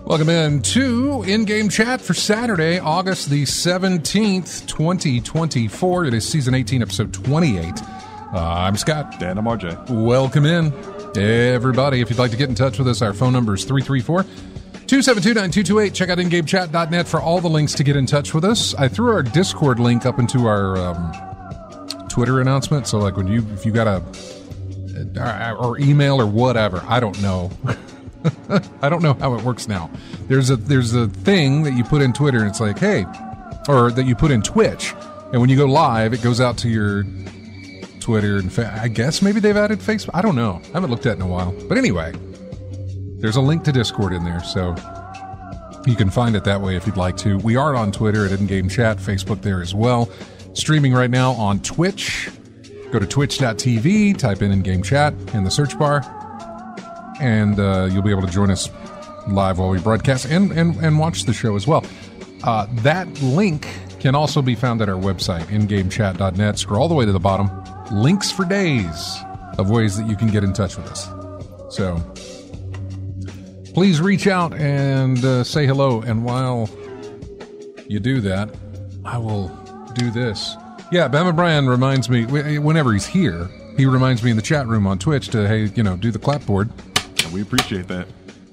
Welcome in to In-Game Chat for Saturday, August the 17th, 2024. It is Season 18, Episode 28. I'm Scott. Dan, I'm RJ. Welcome in, everybody. If you'd like to get in touch with us, our phone number is 334-272-9228. Check out ingamechat.net for all the links to get in touch with us. I threw our Discord link up into our Twitter announcement, so like if you got or email or whatever, I don't know. I don't know how it works now. There's a thing that you put in Twitter and it's like, hey, or that you put in Twitch, and when you go live, it goes out to your Twitter and I guess maybe they've added Facebook. I don't know. I haven't looked at it in a while. But anyway, there's a link to Discord in there, so you can find it that way if you'd like to. We are on Twitter at In-Game Chat, Facebook there as well. Streaming right now on Twitch. Go to twitch.tv, type in-game chat in the search bar, and you'll be able to join us live while we broadcast and watch the show as well. That link can also be found at our website, ingamechat.net. Scroll all the way to the bottom. Links for days of ways that you can get in touch with us. So please reach out and say hello. And while you do that, I will do this. Yeah, Bama Brian reminds me, whenever he's here, he reminds me in the chat room on Twitch to, hey, do the clapboard. We appreciate that.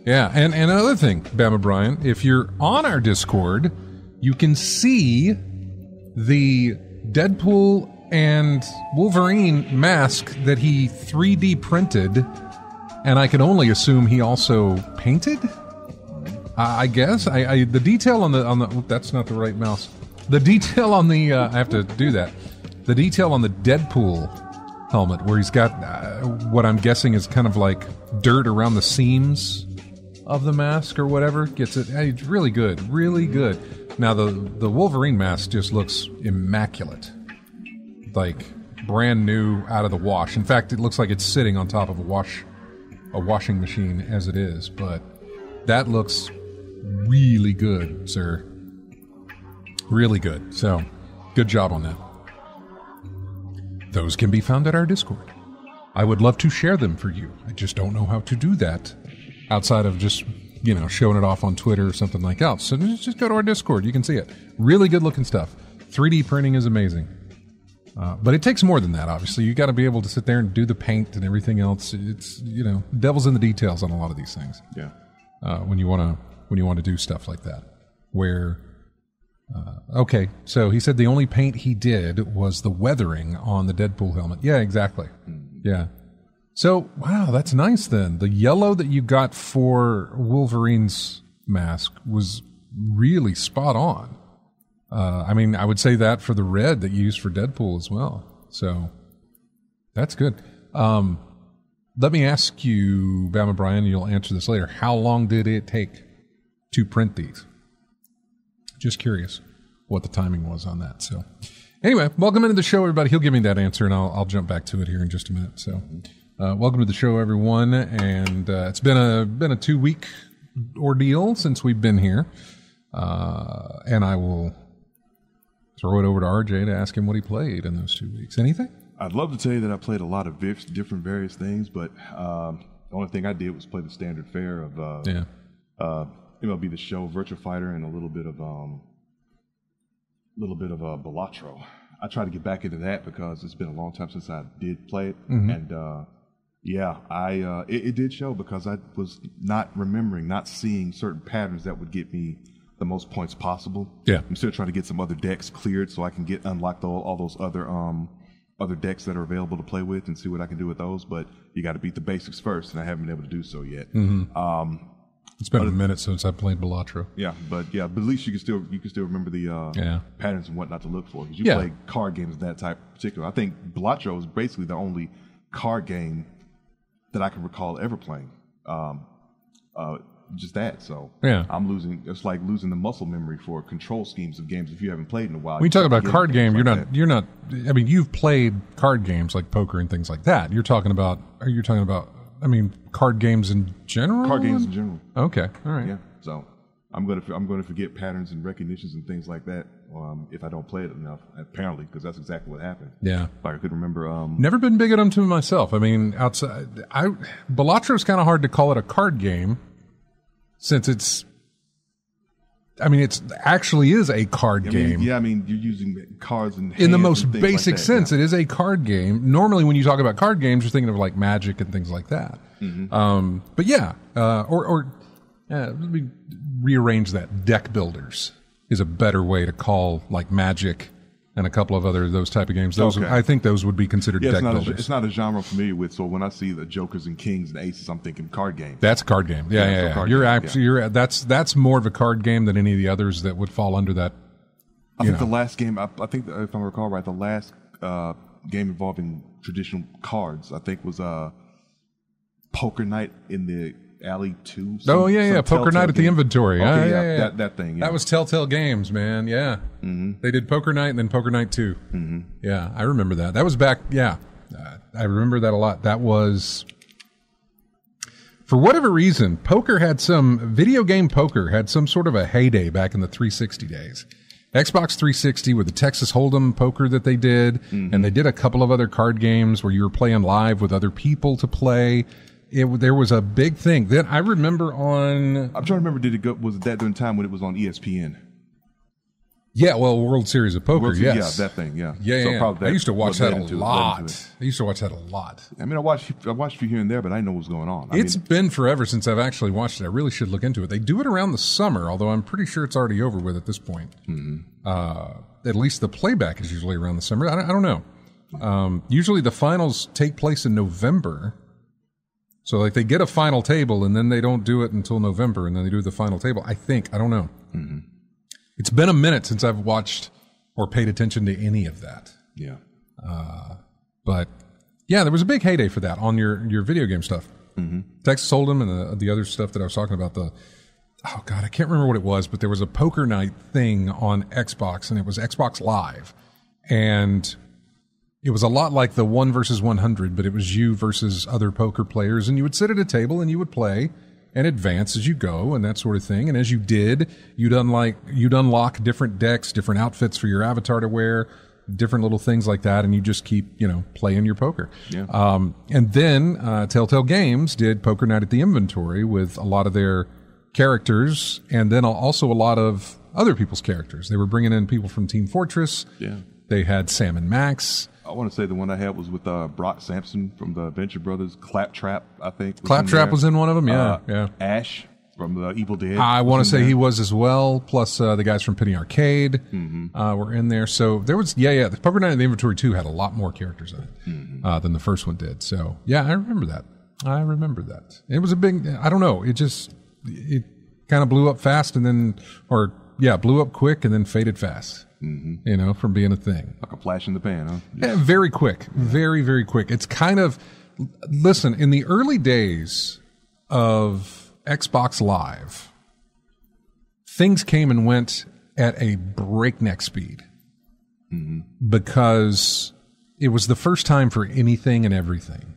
Yeah, and another thing, Bama Brian, if you're on our Discord, you can see the Deadpool and Wolverine mask that he 3D printed, and I can only assume he also painted? I guess. The detail on the that's not the right mouse. The detail on the I have to do that. The detail on the Deadpool helmet, where he's got what I'm guessing is kind of like dirt around the seams of the mask or whatever, gets it. It's really good, really good. Now the Wolverine mask just looks immaculate, like brand new out of the wash. In fact, it looks like it's sitting on top of a washing machine as it is. But that looks really good, sir. Really good. So, good job on that. Those can be found at our Discord. I would love to share them for you. I just don't know how to do that outside of just, showing it off on Twitter or something like that. So just go to our Discord. You can see it. Really good looking stuff. 3D printing is amazing. But it takes more than that, obviously. You got to be able to sit there and do the paint and everything else. It's, devil's in the details on a lot of these things. Yeah. When you want to do stuff like that. Okay, so he said the only paint he did was the weathering on the Deadpool helmet. Yeah, exactly. Yeah. So, wow, that's nice then. The yellow that you got for Wolverine's mask was really spot on. I would say that for the red that you used for Deadpool as well. So, that's good. Let me ask you, Bama Brian, you'll answer this later. How long did it take to print these? Just curious what the timing was on that. So anyway, welcome into the show, everybody. He'll give me that answer, and I'll jump back to it here in just a minute. So welcome to the show, everyone. And it's been a 2-week ordeal since we've been here. And I will throw it over to RJ to ask him what he played in those 2 weeks. Anything? I'd love to tell you that I played a lot of different various things, but the only thing I did was play the standard fare of MLB The Show, Virtua Fighter, and a little bit of Balatro. I try to get back into that because it's been a long time since I did play it, and it did show because I was not seeing certain patterns that would get me the most points possible. Yeah, I'm still trying to get some other decks cleared so I can unlock all those other decks that are available to play with and see what I can do with those. But you got to beat the basics first, and I haven't been able to do so yet. It's been a minute since I played Balatro. Yeah, but at least you can still remember the patterns and what not to look for, because you play card games of that type in particular. I think Balatro is basically the only card game that I can recall ever playing. Just that. So I'm losing. It's like losing the muscle memory for control schemes of games if you haven't played in a while. When you talk about card game, you're not. I mean, you've played card games like poker and things like that. Are you talking about? I mean, card games in general. Card games in general. Okay, all right. Yeah. So I'm going to forget patterns and recognitions and things like that if I don't play it enough. Apparently, because that's exactly what happened. Yeah. Like I could remember. Never been big at them to myself. I mean, Balatro's kind of hard to call it a card game, since it actually is a card game. Yeah, I mean, you're using cards and hands in the most basic like that, sense. It is a card game. Normally, when you talk about card games, you're thinking of like Magic and things like that. Mm-hmm. But let me rearrange that. Deck builders is a better way to call like Magic and a couple of other those type of games. I think those would be considered deck builders. It's not a genre I'm familiar with, so when I see the Jokers and Kings and Aces, I'm thinking card game. That's a card game. Yeah. That's more of a card game than any of the others that would fall under that. I think the last game, I think if I recall right, the last game involving traditional cards, I think was Poker Night in the Alley 2. Poker Night at the Inventory. Okay, that thing. Yeah. That was Telltale Games, man. Yeah. Mm-hmm. They did Poker Night and then Poker Night 2. Mm-hmm. Yeah, I remember that. That was back, I remember that a lot. That was, for whatever reason, video game poker had some sort of a heyday back in the 360 days. Xbox 360 with the Texas Hold'em poker that they did, and they did a couple of other card games where you were playing live with other people to play. There was a big thing. Then I remember I'm trying to remember, was it that during time when it was on ESPN? Yeah, well, World Series of Poker, yes. Yeah, that thing, yeah. Yeah. I used to watch that a lot. I mean, I watched a few here and there, but I didn't know what was going on. It's been forever since I've actually watched it. I really should look into it. They do it around the summer, although I'm pretty sure it's already over with at this point. Mm-hmm. At least the playback is usually around the summer. I don't know. Usually the finals take place in November. So like they get a final table and then they don't do it until November and then they do the final table. I don't know. Mm-hmm. It's been a minute since I've watched or paid attention to any of that. Yeah. But yeah, there was a big heyday for that on your video game stuff. Mm-hmm. Texas Hold'em and the other stuff that I was talking about. I can't remember what it was, but there was a poker night thing on Xbox and it was Xbox Live. And it was a lot like the 1 versus 100, but it was you versus other poker players, and you would sit at a table and you would play and advance as you go and that sort of thing. And as you did, you'd unlock different decks, different outfits for your avatar to wear, different little things like that, and you just keep, playing your poker. Yeah. And then Telltale Games did Poker Night at the Inventory with a lot of their characters, and then also a lot of other people's characters. They were bringing in people from Team Fortress. Yeah. They had Sam and Max. I want to say the one I had was with Brock Sampson from the Venture Brothers. Claptrap, I think. Claptrap was in one of them, yeah. Ash from the Evil Dead. I want to say he was as well, plus the guys from Penny Arcade were in there. So there was, the Poker Night at the Inventory 2 had a lot more characters in it than the first one did. So, yeah, I remember that. It was a big, I don't know, it kind of blew up fast and then, blew up quick and then faded fast. Mm-hmm. From being a thing. Like a flash in the pan, huh? Yeah, very quick. Very, very quick. It's kind of, listen, in the early days of Xbox Live, things came and went at a breakneck speed because it was the first time for anything and everything.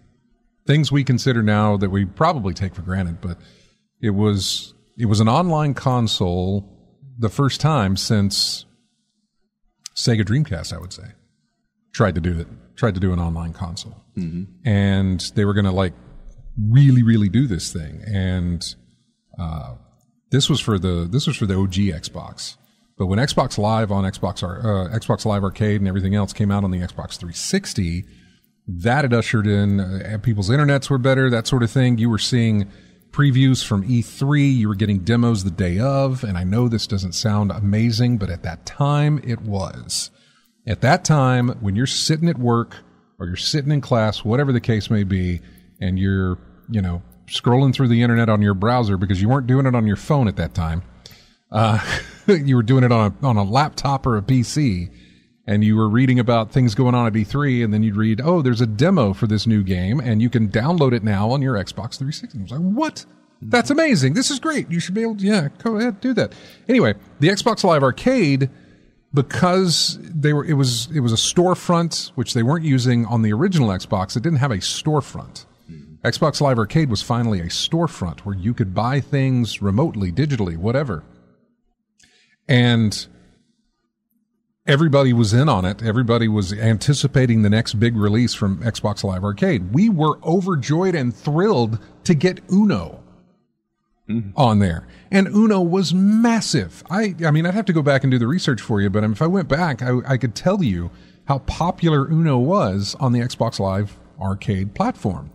Things we consider now that we probably take for granted, but it was an online console the first time since Sega Dreamcast, I would say, tried to do an online console, and they were going to really, really do this thing. And this was for the OG Xbox. But when Xbox Live on Xbox Live Arcade and everything else came out on the Xbox 360, that had ushered in people's internets were better, that sort of thing. You were seeing previews from E3. You were getting demos the day of. And I know this doesn't sound amazing, but at that time, it was. At that time, when you're sitting at work or you're sitting in class, whatever the case may be, and you're, scrolling through the internet on your browser because you weren't doing it on your phone at that time. You were doing it on a laptop or a PC, and you were reading about things going on at E3, and then you'd read, oh, there's a demo for this new game, and you can download it now on your Xbox 360. I was like, what? That's amazing. This is great. You should be able to, go ahead, do that. Anyway, the Xbox Live Arcade, because it was a storefront, which they weren't using on the original Xbox. It didn't have a storefront. Xbox Live Arcade was finally a storefront where you could buy things remotely, digitally, whatever. And everybody was in on it. Everybody was anticipating the next big release from Xbox Live Arcade. We were overjoyed and thrilled to get Uno on there. And Uno was massive. I mean, I'd have to go back and do the research for you, but if I went back, I could tell you how popular Uno was on the Xbox Live Arcade platform.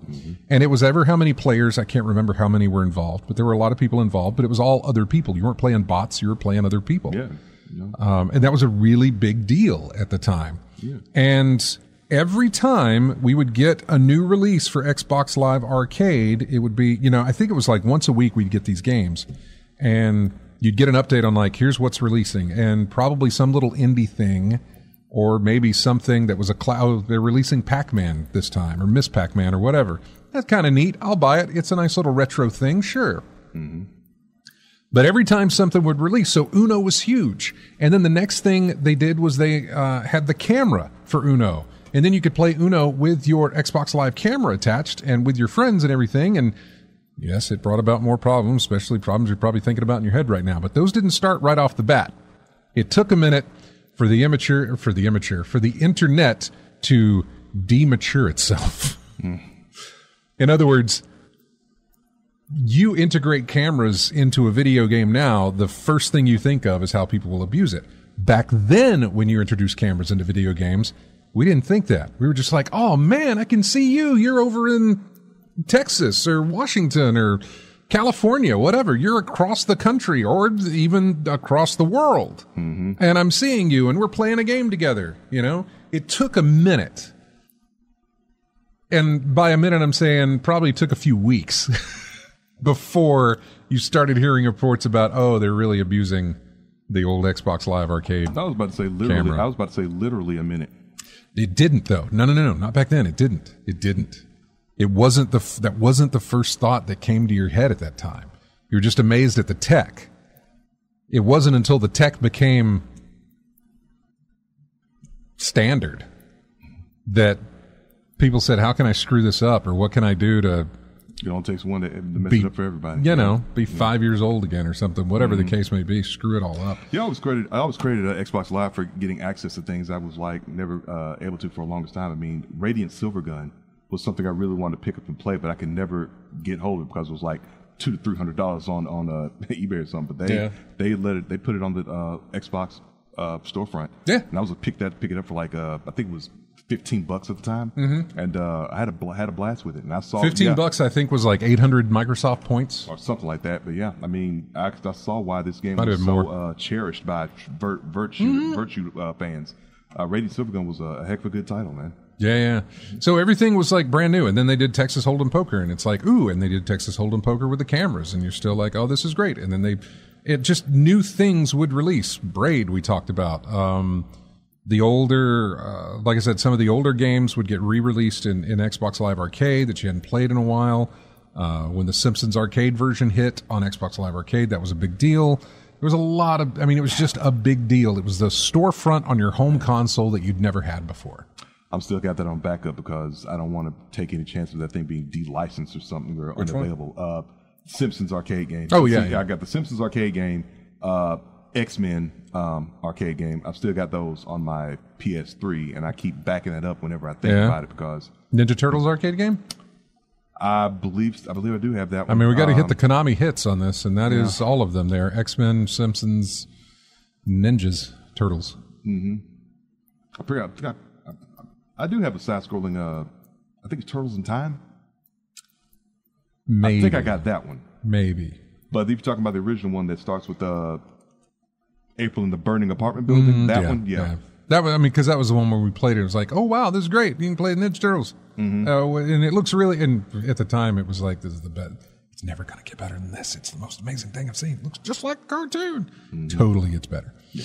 And it was ever how many players, I can't remember how many were involved, but there were a lot of people involved, but it was all other people. You weren't playing bots, you were playing other people. And that was a really big deal at the time. And every time we would get a new release for Xbox Live Arcade, it would be, I think it was like once a week we'd get these games, and you'd get an update on like, here's what's releasing, and probably some little indie thing, or maybe something that was they're releasing Pac-Man this time, or Miss Pac-Man, or whatever. That's kind of neat. I'll buy it. It's a nice little retro thing, sure. But every time something would release, so Uno was huge. And then the next thing they did was they had the camera for Uno. And then you could play Uno with your Xbox Live camera attached and with your friends and everything. And yes, it brought about more problems, especially problems you're probably thinking about in your head right now. But those didn't start right off the bat. It took a minute for the internet to demature itself. In other words, you integrate cameras into a video game now, the first thing you think of is how people will abuse it. Back then, when you introduced cameras into video games, we didn't think that. We were just like, oh man, I can see you. You're over in Texas or Washington or California, whatever. You're across the country or even across the world. And I'm seeing you and we're playing a game together. It took a minute. And by a minute, I'm saying probably took a few weeks before you started hearing reports about, oh, they're really abusing the old Xbox Live Arcade. I was about to say literally. Camera. I was about to say literally a minute. It didn't, though. No, not back then. It didn't. It wasn't that wasn't the first thought that came to your head at that time. You were just amazed at the tech. It wasn't until the tech became standard that people said, how can I screw this up, or what can I do to... It only takes one to mess it up for everybody. Be 5 years old again or something, whatever the case may be, screw it all up. I always credited Xbox Live for getting access to things I was like never able to for the longest time. I mean, Radiant Silvergun was something I really wanted to pick up and play, but I could never get hold of it because it was like $200 to $300 on eBay or something. But they put it on the Xbox storefront. Yeah, and I was pick it up for like I think it was $15 at the time, and I had a blast with it. And I saw $15. I think was like 800 Microsoft points or something like that. But yeah, I mean, I saw why this game was so cherished by Virtue fans. Radiant Silvergun was a heck of a good title, man. Yeah. So everything was like brand new, and then they did Texas Hold'em Poker, and it's like, ooh, and they did Texas Hold'em Poker with the cameras, and you're still like, oh, this is great. And then it just new things would release. Braid, we talked about. The older, like I said, some of the older games would get re-released in Xbox Live Arcade that you hadn't played in a while. When the Simpsons arcade version hit on Xbox Live Arcade, that was a big deal. There was a lot of, it was just a big deal. It was the storefront on your home console that you'd never had before. I'm still got that on backup because I don't want to take any chances of that thing being de-licensed or something or unavailable. Simpsons arcade game. Oh, yeah. I got the Simpsons arcade game, X-Men arcade game. I've still got those on my PS3, and I keep backing it up whenever I think about it because... Ninja Turtles arcade game? I believe I do have that one. We got to hit the Konami hits on this, and that is all of them there. X-Men, Simpsons, Ninjas, Turtles. I forgot. I do have a side-scrolling, I think it's Turtles in Time. Maybe. I think I got that one. Maybe. But if you're talking about the original one that starts with April in the burning apartment building, one, That was, I mean, because that was the one where we played it. It was like, oh wow, this is great. You can play Ninja Turtles, and it looks really. And at the time, it was like, this is the best. It's never going to get better than this. It's the most amazing thing I've seen. It looks just like a cartoon. Totally, it's better. Yeah.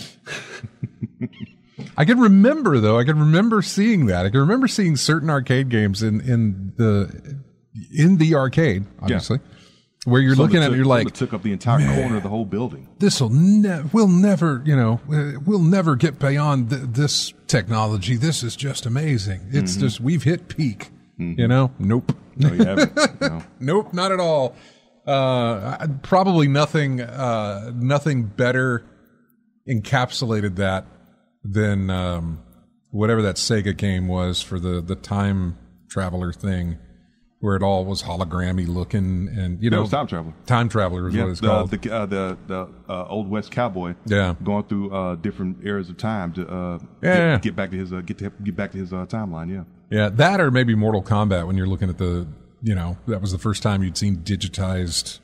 I can remember though. I can remember seeing that. I can remember seeing certain arcade games in the arcade, obviously. Yeah. Where you're looking at it, you're like, it took up the entire corner of the whole building. We'll never get beyond this technology. This is just amazing. It's just, we've hit peak, Nope. No, you haven't. No. Nope, not at all. Probably nothing better encapsulated that than, whatever that Sega game was for the time traveler thing. Where it all was hologrammy looking, and it was Time Traveler. Time Traveler is what it's called. The old West cowboy. Yeah, going through different eras of time to get back to his timeline. Yeah, yeah, that or maybe Mortal Kombat when you're looking at that was the first time you'd seen digitized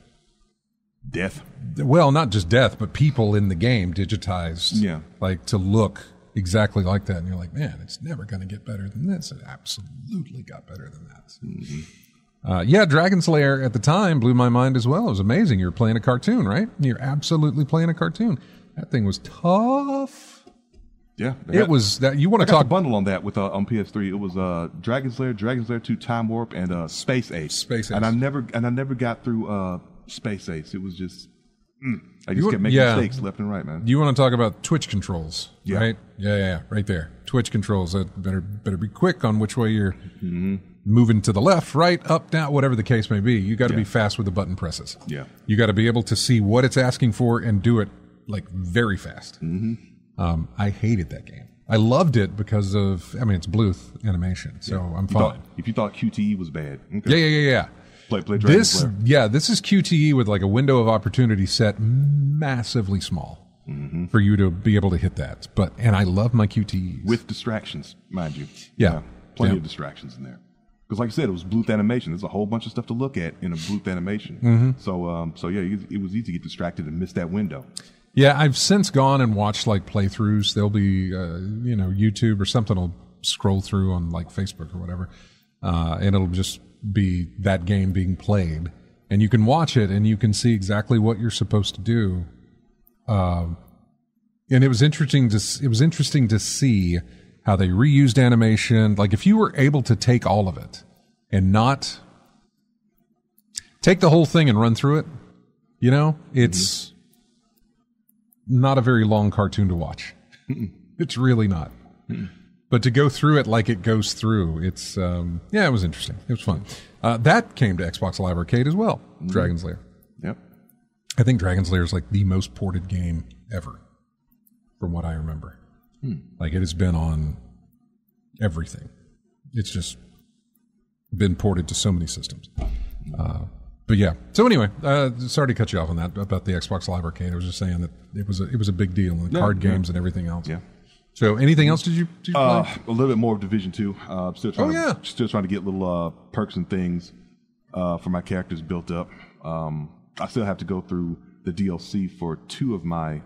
death. Well, not just death, but people in the game digitized. Yeah, like to look exactly like that, and you're like, man, it's never going to get better than this. It absolutely got better than that. Dragon Slayer at the time blew my mind as well. It was amazing. You're playing a cartoon, right? You're absolutely playing a cartoon. That thing was tough. Yeah, it was that. You want to talk a bundle on that with on PS3? It was Dragon Slayer 2 Time Warp, and Space Ace. And I never got through Space Ace. It was just I just kept making mistakes left and right, man. You want to talk about Twitch controls, right? Yeah, right there. Twitch controls. That better be quick on which way you're moving to the left, right, up, down, whatever the case may be. You got to be fast with the button presses. Yeah, you got to be able to see what it's asking for and do it like very fast. I hated that game. I loved it because of, it's Bluth animation, so I'm fine. If you thought QTE was bad, okay. Yeah. Play Dragon Slayer. This is QTE with like a window of opportunity set massively small for you to be able to hit that. And I love my QTEs. With distractions, mind you. Yeah. Plenty of distractions in there. Because like I said, it was Bluth animation. There's a whole bunch of stuff to look at in a Bluth animation. So it was easy to get distracted and miss that window. Yeah, I've since gone and watched like playthroughs. There'll be, YouTube or something will scroll through on like Facebook or whatever. And it'll just be that game being played, and you can watch it and you can see exactly what you're supposed to do. And it was interesting to see how they reused animation. Like if you were able to take all of it and not take the whole thing and run through it, it's not a very long cartoon to watch. It's really not. But to go through it like it goes through, it's, it was interesting. It was fun. That came to Xbox Live Arcade as well, Dragon Slayer. Yep. I think Dragon Slayer is like the most ported game ever, from what I remember. Like it has been on everything. It's just been ported to so many systems. But yeah. So anyway, sorry to cut you off on that about the Xbox Live Arcade. I was just saying that it was a big deal in the card games and everything else. Yeah. So, anything else did you play? A little bit more of Division 2. Still trying to get little perks and things for my characters built up. I still have to go through the DLC for 2 of my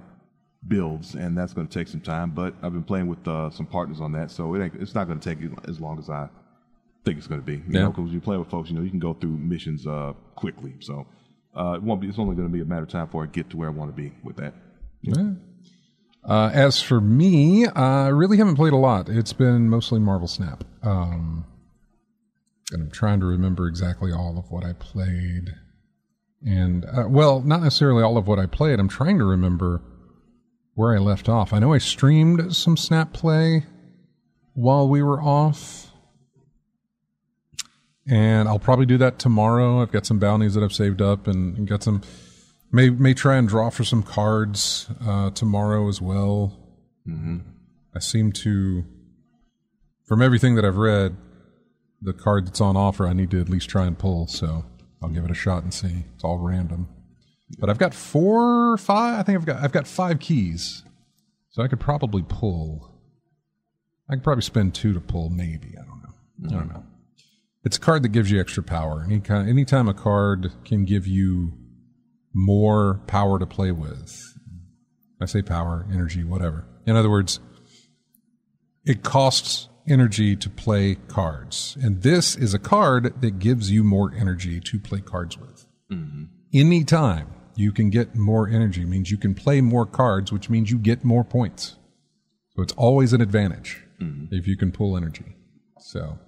builds, and that's going to take some time. But I've been playing with some partners on that, so it's not going to take as long as I think it's going to be. You know, because you play with folks, you can go through missions quickly. So it's only going to be a matter of time before I get to where I want to be with that. Yeah. As for me, I really haven't played a lot. It's been mostly Marvel Snap. And I'm trying to remember exactly all of what I played. And, not necessarily all of what I played. I'm trying to remember where I left off. I know I streamed some Snap play while we were off. And I'll probably do that tomorrow. I've got some bounties that I've saved up and got some... May try and draw for some cards tomorrow as well. I seem to, from everything that I've read, the card that's on offer I need to at least try and pull. So I'll give it a shot and see. It's all random, but I've got 4 or 5. I think I've got 5 keys, so I could probably pull. I could probably spend 2 to pull, maybe. I don't know. It's a card that gives you extra power. Anytime a card can give you more power to play with. I say power, energy, whatever. In other words, it costs energy to play cards. And this is a card that gives you more energy to play cards with. Mm-hmm. Anytime you can get more energy means you can play more cards, which means you get more points. So it's always an advantage if you can pull energy. So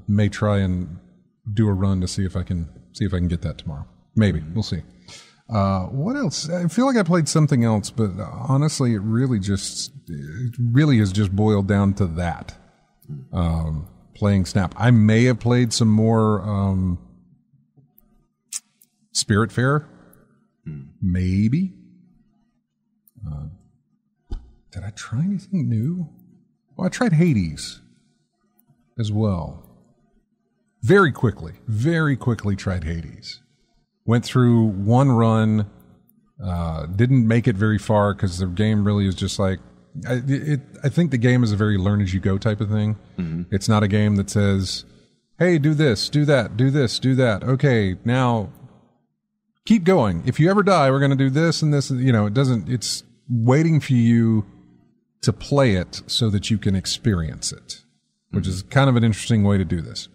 may try and do a run to see if I can get that tomorrow. Maybe. We'll see. What else? I feel like I played something else, but honestly, it really has just boiled down to that. Playing Snap. I may have played some more Spiritfarer. Maybe. Did I try anything new? Well, I tried Hades as well. Very quickly tried Hades. Went through one run, didn't make it very far because the game really is just like, I think the game is a very learn as you go type of thing. Mm-hmm. It's not a game that says, hey, do this, do that, do this, do that. Okay, now keep going. If you ever die, we're going to do this and this. It's waiting for you to play it so that you can experience it, which is kind of an interesting way to do this.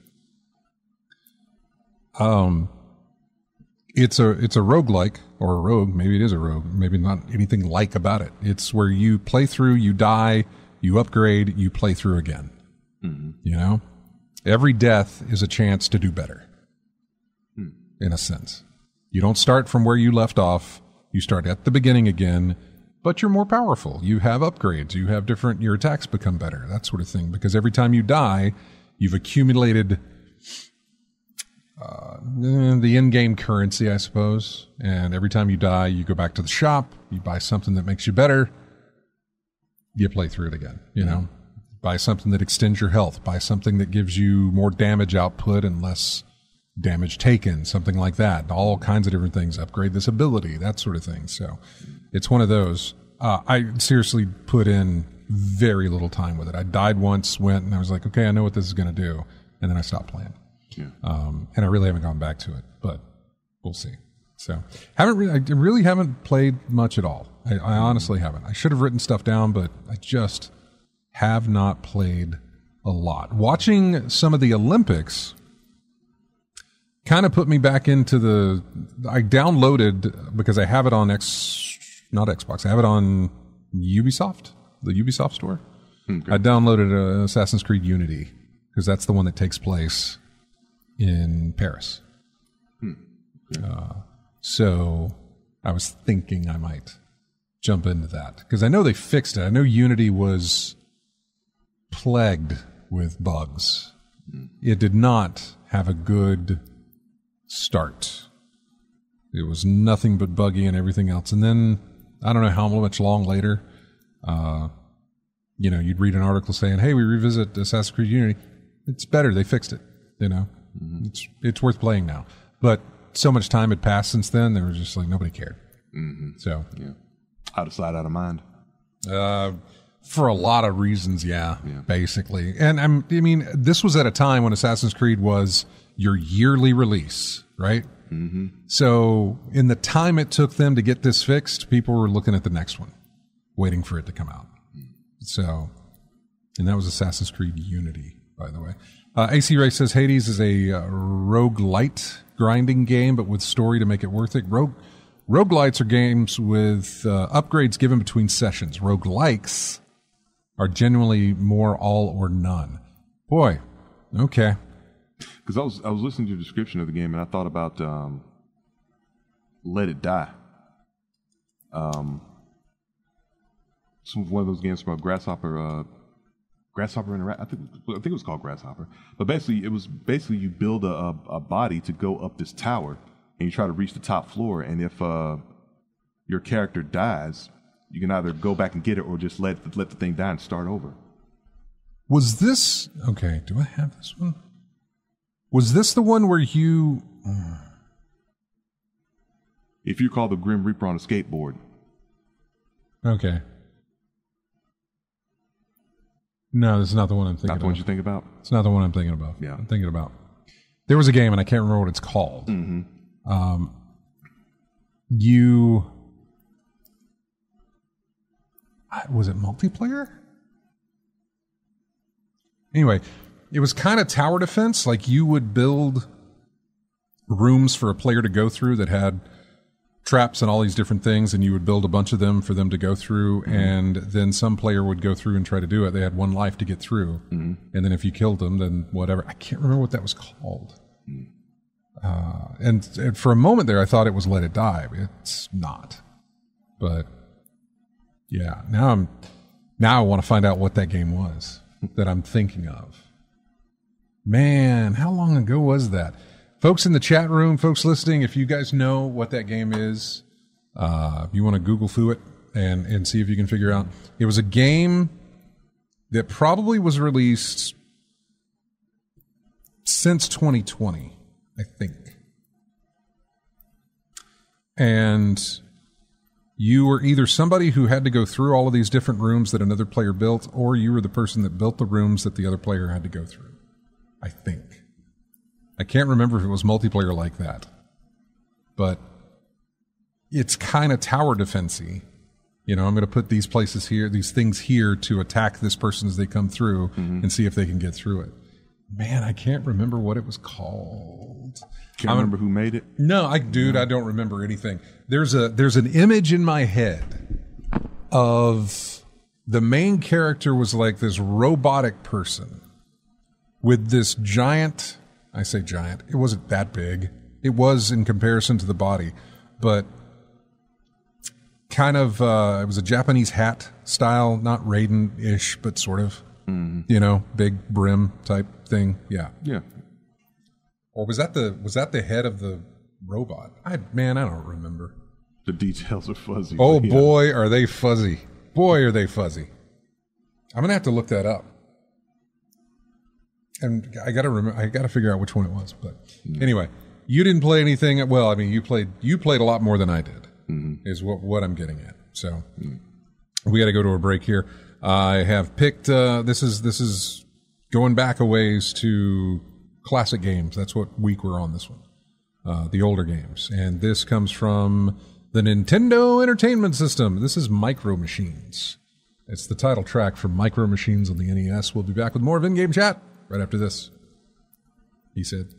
It's a roguelike, or a rogue. Maybe it is a rogue. Maybe not anything like about it. It's where you play through, you die, you upgrade, you play through again. Mm-hmm. Every death is a chance to do better, in a sense. You don't start from where you left off. You start at the beginning again, but you're more powerful. You have upgrades. You have your attacks become better, that sort of thing. Because every time you die, you've accumulated the in-game currency, I suppose. And every time you die, you go back to the shop, you buy something that makes you better, you play through it again, Buy something that extends your health, buy something that gives you more damage output and less damage taken, something like that. All kinds of different things, upgrade this ability, that sort of thing. So it's one of those. I seriously put in very little time with it. I died once, went, and I was like, okay, I know what this is going to do. And then I stopped playing. Yeah. And I really haven't gone back to it, but we'll see. So I really haven't played much at all. I honestly haven't. I should have written stuff down, but I just have not played a lot. Watching some of the Olympics kind of put me back into I downloaded, because I have it on not Xbox, I have it on Ubisoft, the Ubisoft store. Okay. I downloaded Assassin's Creed Unity, because that's the one that takes place in Paris. Okay. So I was thinking I might jump into that, because I know they fixed it. I know Unity was plagued with bugs. It did not have a good start. It was nothing but buggy and everything else. And then, I don't know how much long later, you'd read an article saying, hey, we revisit Assassin's Creed Unity. It's better. They fixed it. Mm-hmm. It's worth playing now. But so much time had passed since then, they were just like, nobody cared. Mm-hmm. So, yeah. Out of sight, out of mind. For a lot of reasons, yeah. Basically. And this was at a time when Assassin's Creed was your yearly release, right? Mm-hmm. So in the time it took them to get this fixed, people were looking at the next one, waiting for it to come out. So, and that was Assassin's Creed Unity, by the way. AC Ray says Hades is a roguelite grinding game, but with story to make it worth it. Roguelites are games with upgrades given between sessions. Roguelikes are genuinely more all or none. Boy, okay. Because I was listening to the description of the game, and I thought about Let It Die. One of those games about Grasshopper Interact. I think it was called Grasshopper. But basically you build a body to go up this tower, and you try to reach the top floor. And if your character dies, you can either go back and get it, or just let the thing die and start over. Was this okay? Do I have this one? Was this the one where you? If you call the Grim Reaper on a skateboard. Okay. No, this is not the one I'm thinking about. Not the one you think about? It's not the one I'm thinking about. Yeah. I'm thinking about. There was a game, and I can't remember what it's called. Mm-hmm. Was it multiplayer? Anyway, it was kind of tower defense. Like you would build rooms for a player to go through that had traps and all these different things, and you would build a bunch of them for them to go through, and then some player would go through and try to do it. They had one life to get through, and then if you killed them, then whatever. I can't remember what that was called. And for a moment there, I thought it was Let It Die. It's not. But yeah, now I want to find out what that game was that I'm thinking of. Man, how long ago was that? Folks in the chat room, folks listening, if you guys know what that game is, if you want to Google Foo it and see if you can figure out. It was a game that probably was released since 2020, I think. And you were either somebody who had to go through all of these different rooms that another player built, or you were the person that built the rooms that the other player had to go through, I think. I can't remember if it was multiplayer like that, but it's kind of tower defense-y. You know, I'm going to put these places here, these things here to attack this person as they come through and see if they can get through it. Man, I can't remember what it was called. Can't remember who made it? No, I don't remember anything. There's an image in my head of the main character was like this robotic person with this giant, I say giant, it wasn't that big. It was in comparison to the body, but kind of, it was a Japanese hat style, not Raiden-ish, but sort of, you know, big brim type thing. Yeah. Yeah. Or was that the head of the robot? I don't remember. The details are fuzzy. Oh, yeah. Boy, are they fuzzy. Boy, are they fuzzy. I'm going to have to look that up. And I got to figure out which one it was. But anyway, you didn't play anything. Well, I mean, you played a lot more than I did, is what I'm getting at. So we got to go to a break here. I have picked, this is going back a ways to classic games. That's what week we're on this one. The older games. And this comes from the Nintendo Entertainment System. This is Micro Machines. It's the title track from Micro Machines on the NES. We'll be back with more of In-Game Chat right after this. He said.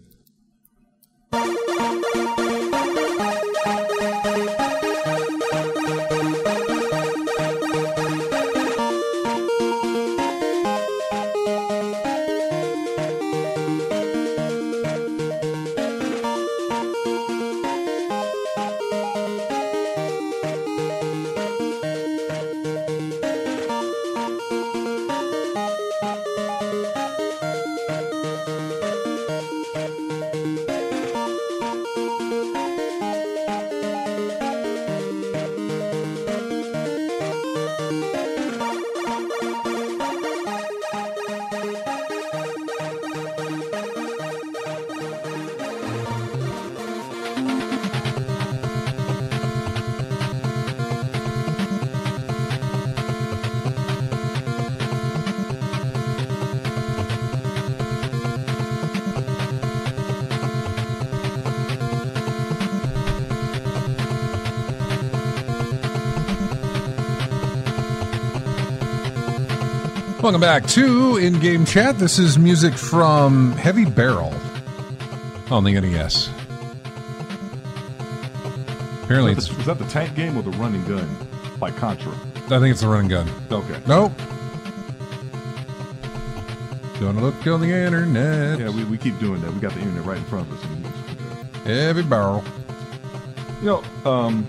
Welcome back to In-Game Chat. This is music from Heavy Barrel on the NES. Apparently, was that the tank game or the run and gun like Contra? I think it's the run and gun. Okay. Nope. Gonna look on the internet. Yeah, we keep doing that. We got the internet right in front of us. Heavy Barrel. You know,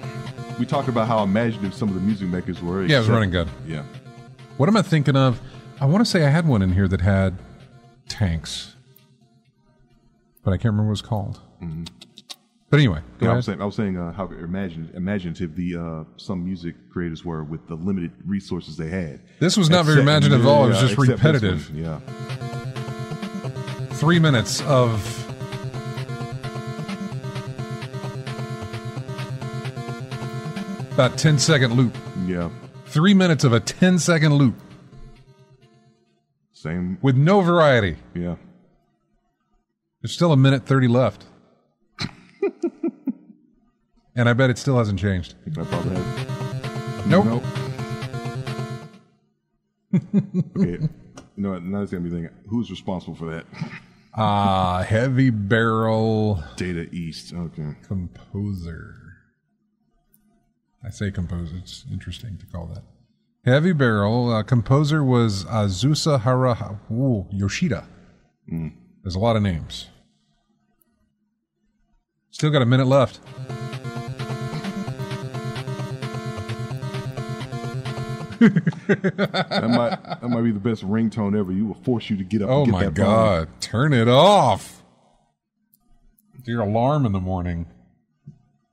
we talked about how imaginative some of the music makers were. Yeah, it was run and gun. Yeah. What am I thinking of? I want to say I had one in here that had tanks, but I can't remember what it was called. Mm-hmm. But anyway, I was saying how imaginative the some music creators were with the limited resources they had. This was not very imaginative at all. It was just repetitive. Yeah. 3 minutes of about 10-second loop. Yeah. 3 minutes of a 10-second loop. Same. With no variety. Yeah. There's still 1:30 left. And I bet it still hasn't changed. I think I probably have. Nope. Okay. You know what? Now it's got me thinking, who's responsible for that? Heavy Barrel. Data East. Okay. Composer. I say composer. It's interesting to call that. Heavy Barrel. Composer was Azusa Yoshida. There's a lot of names. Still got a minute left. that might be the best ringtone ever. You will force you to get up. Oh and get my that God! phone. Turn it off. It's your alarm in the morning.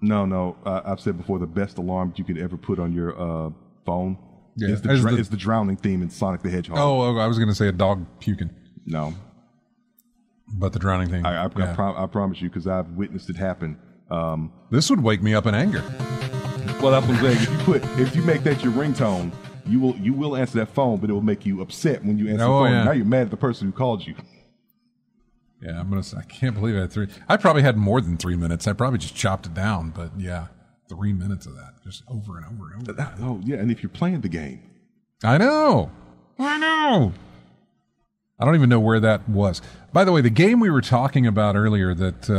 No. I've said before, the best alarm you could ever put on your phone is the drowning theme in Sonic the Hedgehog. Oh, I was going to say a dog puking. No, but the drowning thing. I promise you, because I've witnessed it happen. This would wake me up in anger. Well, that's what I'm saying. If you make that your ringtone, you will answer that phone, but it will make you upset when you answer the phone. Yeah. Now you're mad at the person who called you. Yeah, I can't believe I had 3. I probably had more than 3 minutes. I probably just chopped it down, but yeah, 3 minutes of that, just over and over and over. Oh yeah, and if you're playing the game, I know. I don't even know where that was. By the way, the game we were talking about earlier, that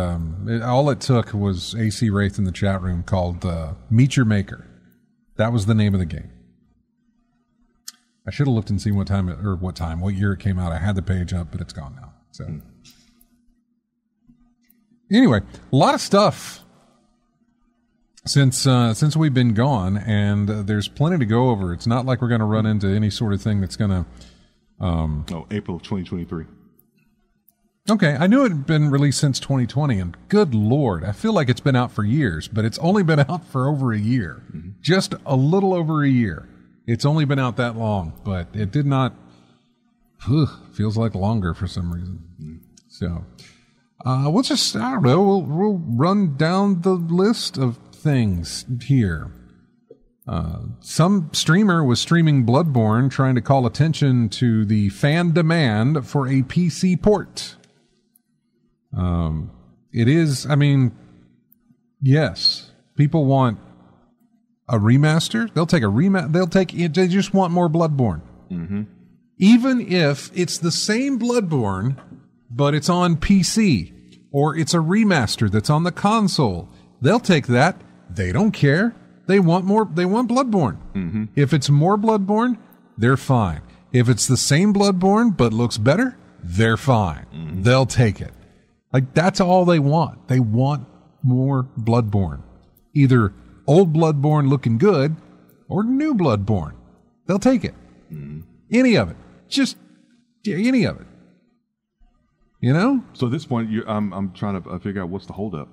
all it took was AC Wraith in the chat room, called Meet Your Maker. That was the name of the game. I should have looked and seen what year it came out. I had the page up, but it's gone now. So anyway, a lot of stuff since we've been gone, and there's plenty to go over. It's not like we're going to run into any sort of thing that's going to. April of 2023. Okay, I knew it had been released since 2020, and good Lord, I feel like it's been out for years, but it's only been out for over a year. Mm-hmm. Just a little over a year. It's only been out that long, but it did not... feels like longer for some reason. Mm-hmm. So, we'll just, I don't know, we'll run down the list of things here. Some streamer was streaming Bloodborne, trying to call attention to the fan demand for a PC port. It is, yes, people want a remaster. They'll take a remaster. They just want more Bloodborne. Mm-hmm. Even if it's the same Bloodborne, but it's on PC, or it's a remaster that's on the console, they'll take that. They don't care. They want more. They want Bloodborne. Mm-hmm. If it's more Bloodborne, they're fine. If it's the same Bloodborne but looks better, they're fine. Mm-hmm. They'll take it. Like, that's all they want. They want more Bloodborne. Either old Bloodborne looking good or new Bloodborne. They'll take it. Mm-hmm. Any of it. Just any of it. You know? So at this point, I'm trying to figure out what's the holdup.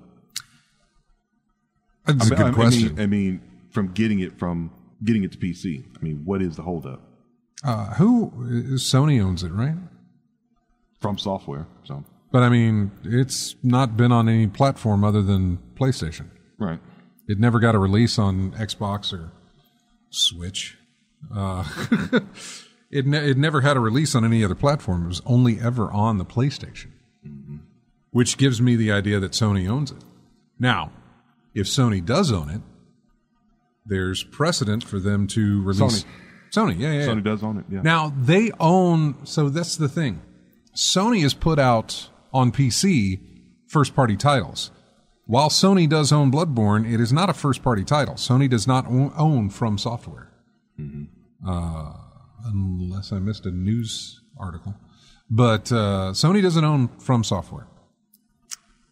That's a good question. From getting it to PC. What is the holdup? Sony owns it, right? From Software. So, but it's not been on any platform other than PlayStation. Right. It never got a release on Xbox or Switch. It never had a release on any other platform. It was only ever on the PlayStation, mm-hmm. which gives me the idea that Sony owns it. Now, if Sony does own it, there's precedent for them to release... Sony, yeah. Sony does own it, yeah. Now, they own... So that's the thing. Sony has put out on PC first-party titles. While Sony does own Bloodborne, it is not a first-party title. Sony does not own From Software. Mm-hmm. Unless I missed a news article. But Sony doesn't own From Software.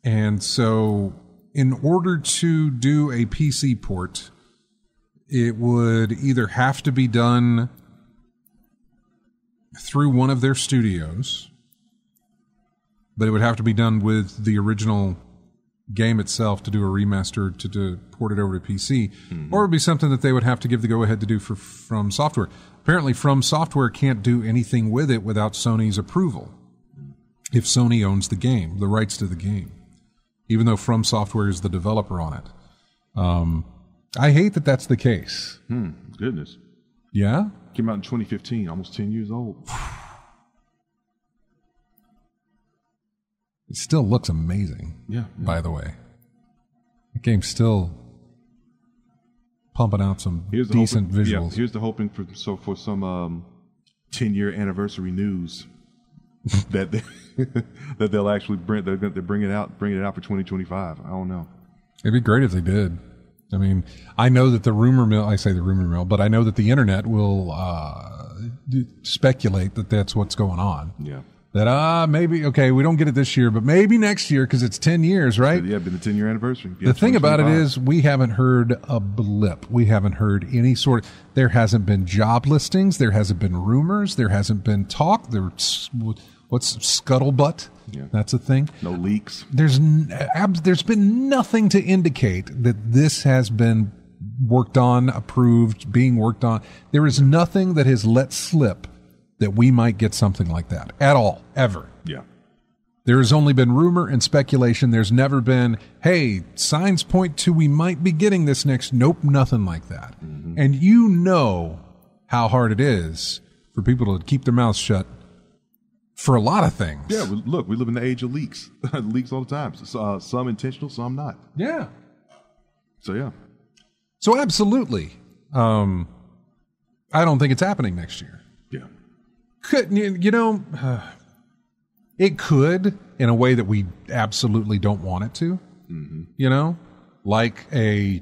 And so... in order to do a PC port, it would either have to be done through one of their studios, but it would have to be done with the original game itself to do a remaster to port it over to PC, mm-hmm. or it would be something that they would have to give the go-ahead to do for From Software. Apparently, From Software can't do anything with it without Sony's approval, if Sony owns the game, the rights to the game. Even though From Software is the developer on it. I hate that that's the case. Goodness. Yeah? Came out in 2015, almost 10 years old. It still looks amazing, by the way. The game's still pumping out some decent visuals. Here's the hoping for some 10-year anniversary news that that they'll actually they're bringing it out for 2025. I don't know. It'd be great if they did. I mean, I know that the rumor mill, but I know that the internet will speculate that that's what's going on. Yeah. That, maybe, okay, we don't get it this year, but maybe next year because it's 10 years, right? Yeah, been the 10-year anniversary. Yeah, the thing about it is we haven't heard a blip. We haven't heard any sort of, there hasn't been job listings. There hasn't been rumors. There hasn't been talk. What's scuttlebutt? Yeah. That's a thing. No leaks. There's been nothing to indicate that this has been worked on, approved, being worked on. There is nothing that has let slip that we might get something like that at all, ever. Yeah. There has only been rumor and speculation. There's never been, hey, signs point to we might be getting this next. Nope, nothing like that. Mm-hmm. And you know how hard it is for people to keep their mouths shut for a lot of things. Yeah, look, we live in the age of leaks. Leaks all the time. Some intentional, some not. Yeah. So, yeah. So, absolutely. I don't think it's happening next year. Yeah. Could, it could in a way that we absolutely don't want it to. Mm-hmm. Like we're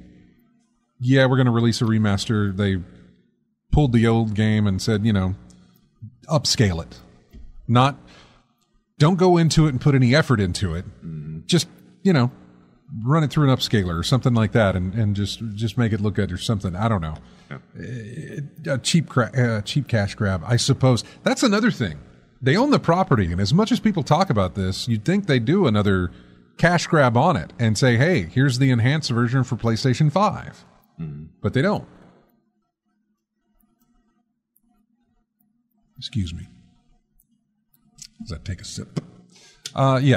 going to release a remaster. They pulled the old game and said, upscale it. Don't go into it and put any effort into it. Mm-hmm. Just, run it through an upscaler or something like that and just make it look good or something. I don't know. Yeah. A cheap cash grab, I suppose. That's another thing. They own the property, and as much as people talk about this, you'd think they do another cash grab on it and say, hey, here's the enhanced version for PlayStation 5. Mm-hmm. But they don't. Excuse me. Does that take a sip?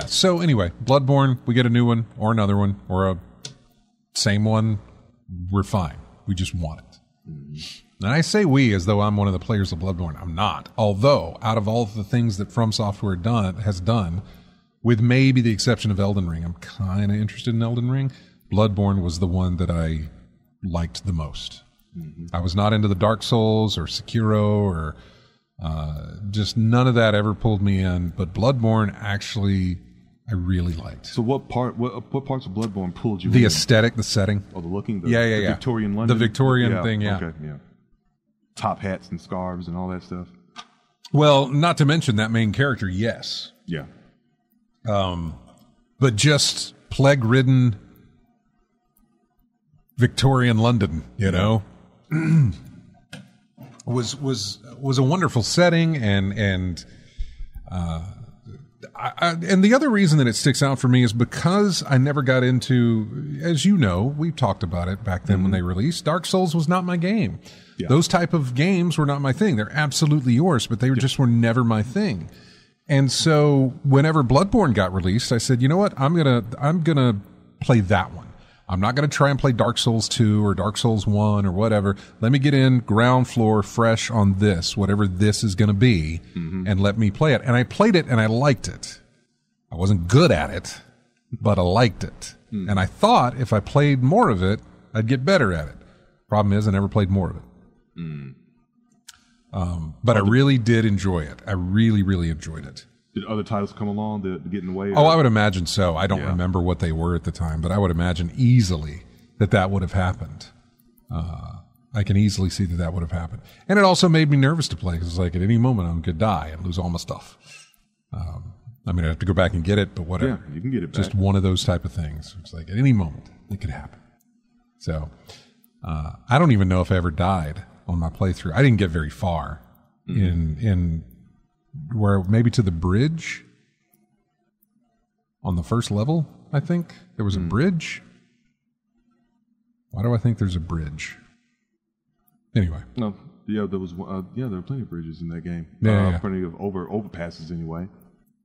So anyway, Bloodborne, we get a new one or another one or a same one. We're fine. We just want it. Mm-hmm. And I say we as though I'm one of the players of Bloodborne. I'm not. Although, out of all of the things that From Software has done, with maybe the exception of Elden Ring, I'm kind of interested in Elden Ring. Bloodborne was the one that I liked the most. Mm-hmm. I was not into the Dark Souls or Sekiro or just none of that ever pulled me in. But Bloodborne, actually, I really liked. So what parts of Bloodborne pulled you in? The aesthetic, the setting. Oh, the looking? The Victorian London? The Victorian thing, yeah. Okay, yeah. Top hats and scarves and all that stuff. Well, not to mention that main character, yes. Yeah. But just plague-ridden Victorian London, was a wonderful setting, and the other reason that it sticks out for me is because I never got into, as you know, we talked about it back then when they released. Dark Souls was not my game. Yeah. Those type of games were not my thing. They're absolutely yours, but they just were never my thing. And so whenever Bloodborne got released, I said, you know what? I'm gonna play that one. I'm not going to try and play Dark Souls 2 or Dark Souls 1 or whatever. Let me get in ground floor fresh on this, whatever this is going to be, and let me play it. And I played it and I liked it. I wasn't good at it, but I liked it. And I thought if I played more of it, I'd get better at it. Problem is, I never played more of it. But I really did enjoy it. I really, really enjoyed it. Did other titles come along to get in the way? Oh, I would imagine so. I don't remember what they were at the time, but I would imagine easily that would have happened. I can easily see that would have happened. And it also made me nervous to play because it's like at any moment I'm going to die and lose all my stuff. I mean, I have to go back and get it, but whatever. Yeah, you can get it back. Just one of those type of things. It's like at any moment it could happen. So I don't even know if I ever died on my playthrough. I didn't get very far in where maybe to the bridge on the first level, I think. There was a bridge. Why do I think there's a bridge? Anyway. No, there was there were plenty of bridges in that game. Plenty of overpasses anyway.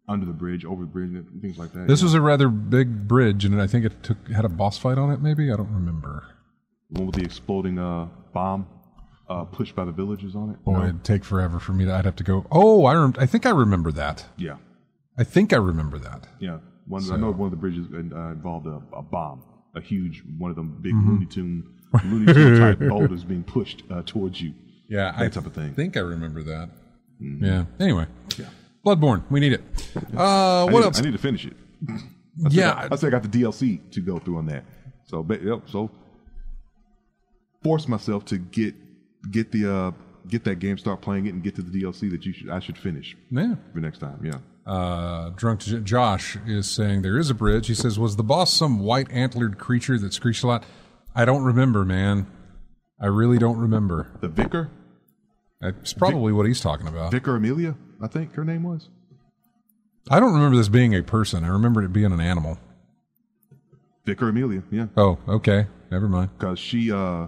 Under the bridge, over the bridge, and things like that. This was a rather big bridge, and I think it had a boss fight on it, maybe? I don't remember. The one with the exploding bomb pushed by the villagers on it. Boy, it'd take forever for me I'd have to go, I think I remember that. Yeah. I think I remember that. Yeah. I know one of the bridges involved a bomb, a huge, one of them big Looney Tune type boulders being pushed towards you. Yeah. That type of thing. I think I remember that. Mm-hmm. Yeah. Anyway. Yeah. Bloodborne. We need it. What else? I need to finish it. I still got the DLC to go through on that. So force myself to get that game, start playing it, and get to the DLC that I should finish. Yeah. For next time. Yeah. Drunk Josh is saying there is a bridge. He says, was the boss some white antlered creature that screeched a lot? I don't remember, man. I really don't remember. The Vicar? That's probably what he's talking about. Vicar Amelia, I think her name was. I don't remember this being a person. I remember it being an animal. Vicar Amelia, yeah. Oh, okay. Never mind. Because she, I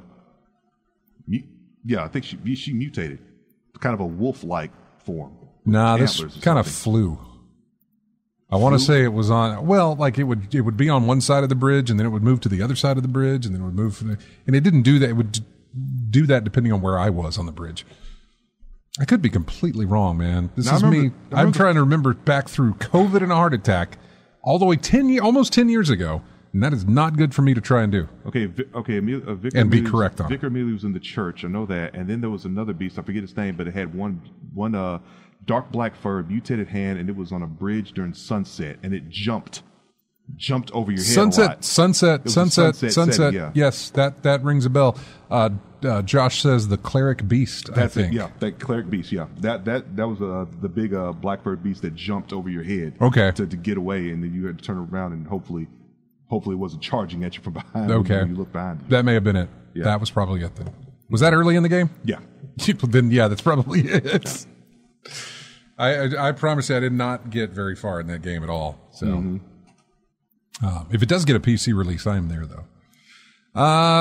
think she mutated. Kind of a wolf-like form. Nah, this kind of flew. I want to say it was on, well, like it would be on one side of the bridge, and then it would move to the other side of the bridge, and then it would move, and it didn't do that. It would do that depending on where I was on the bridge. I could be completely wrong, man. This is me. I'm trying to remember back through COVID and a heart attack all the way almost 10 years ago, and that is not good for me to try and do. Okay, Vicar and be correct on. Vicar Amelia was in the church. I know that, and then there was another beast. I forget his name, but it had one dark black fur, mutated hand, and it was on a bridge during sunset, and it jumped over your head. Sunset. Yeah. Yes, that rings a bell. Josh says the cleric beast. That's I think. It. Yeah, that cleric beast. Yeah, that was the big black fur beast that jumped over your head. Okay. To get away, and then you had to turn around, and hopefully it wasn't charging at you from behind. Okay. When you look behind you. That may have been it. Yeah. That was probably it then. Was that early in the game? Yeah. Then yeah, that's probably it. I promise you, I did not get very far in that game at all. So, if it does get a PC release, I am there though.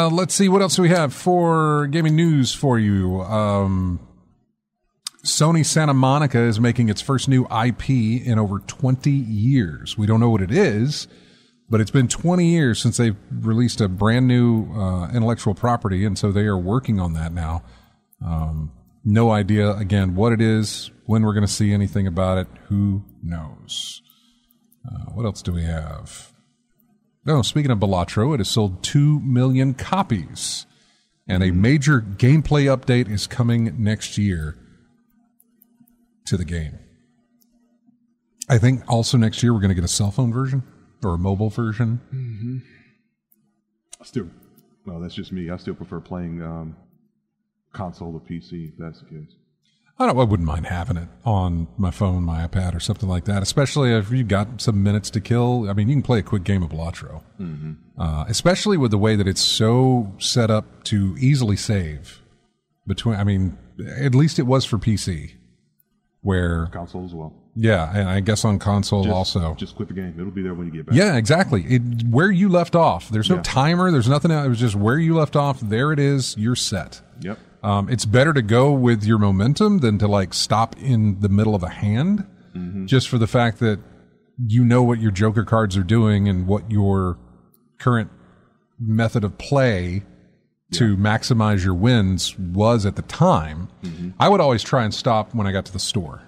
Let's see, what else do we have for gaming news for you? Sony Santa Monica is making its first new IP in over 20 years. We don't know what it is, but it's been 20 years since they've released a brand new intellectual property, and so they are working on that now. No idea, again, what it is, when we're going to see anything about it. Who knows? What else do we have? No, speaking of Balatro, it has sold 2 million copies, and a major gameplay update is coming next year to the game. I think also next year we're going to get a cell phone version or a mobile version. Well, that's just me. I still prefer playing console or PC, if that's the case. I wouldn't mind having it on my phone, my iPad, or something like that, especially if you've got some minutes to kill. I mean, you can play a quick game of Balatro, especially with the way that it's so set up to easily save. At least it was for PC, where console as well. Yeah, and I guess on console also. Just quit the game. It'll be there when you get back. Yeah, exactly. Where you left off. There's no timer. There's nothing else. It was just where you left off. There it is. You're set. Yep. It's better to go with your momentum than to stop in the middle of a hand, just for the fact that you know what your Joker cards are doing and what your current method of play to maximize your wins was at the time. I would always try and stop when I got to the store,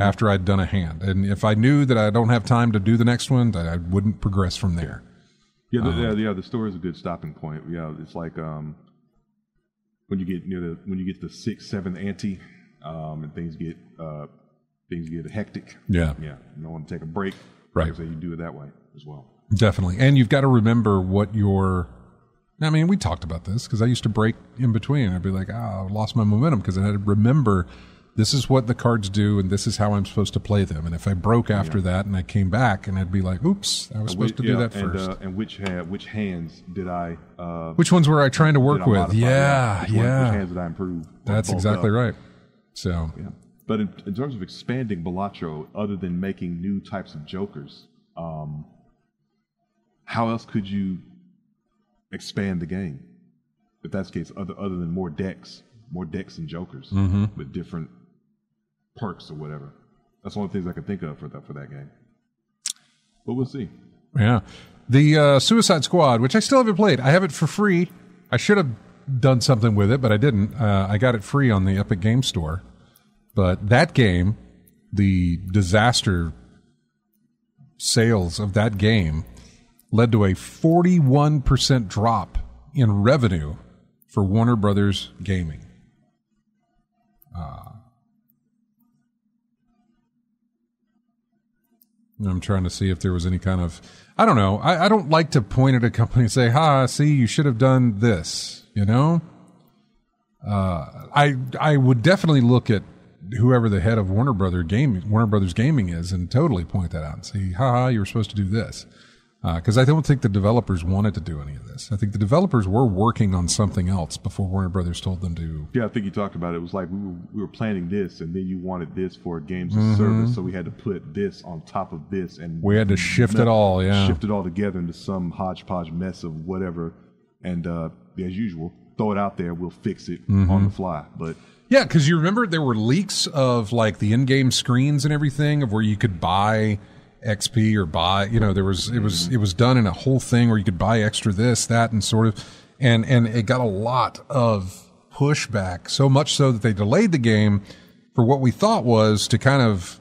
after I'd done a hand. And if I knew that I don't have time to do the next one, I wouldn't progress from there. The store is a good stopping point. Yeah, it's like when you get when you get to the 6th, 7th ante, and things get hectic. Yeah. You don't want to take a break. Right. So you do it that way as well. Definitely. And you've got to remember what we talked about this because I used to break in between. I'd be like, I lost my momentum because I had to remember this is what the cards do and this is how I'm supposed to play them. And if I broke after that and I came back and I'd be like, oops, I was supposed to do that first. And which hands did I... which ones were I trying to work with? Which hands did I improve? That's exactly right. So... Yeah. But in terms of expanding Balatro, other than making new types of Jokers, how else could you expand the game? If that's the case, other than more decks and Jokers with different perks or whatever. That's one of the things I could think of for that game. But we'll see. Yeah. The Suicide Squad, which I still haven't played. I have it for free. I should have done something with it, but I didn't. I got it free on the Epic Game Store. But that game, the disaster sales of that game led to a 41% drop in revenue for Warner Brothers Gaming. I'm trying to see if there was any kind of, I don't know. I don't like to point at a company and say, see, you should have done this, you know? I would definitely look at whoever the head of Warner Brothers Gaming is and totally point that out and say, you were supposed to do this. Because I don't think the developers wanted to do any of this. I think the developers were working on something else before Warner Brothers told them to. Yeah, I think you talked about it. It was like we were planning this, and then you wanted this for games as service, so we had to put this on top of this, and we had to shift it all. Yeah, shift it all together into some hodgepodge mess of whatever. And as usual, throw it out there. We'll fix it on the fly. But yeah, because you remember there were leaks of like the in-game screens and everything of where you could buy XP or buy, it was done in a whole thing where you could buy extra this, that, and sort of, and it got a lot of pushback, so much so that they delayed the game for what we thought was to kind of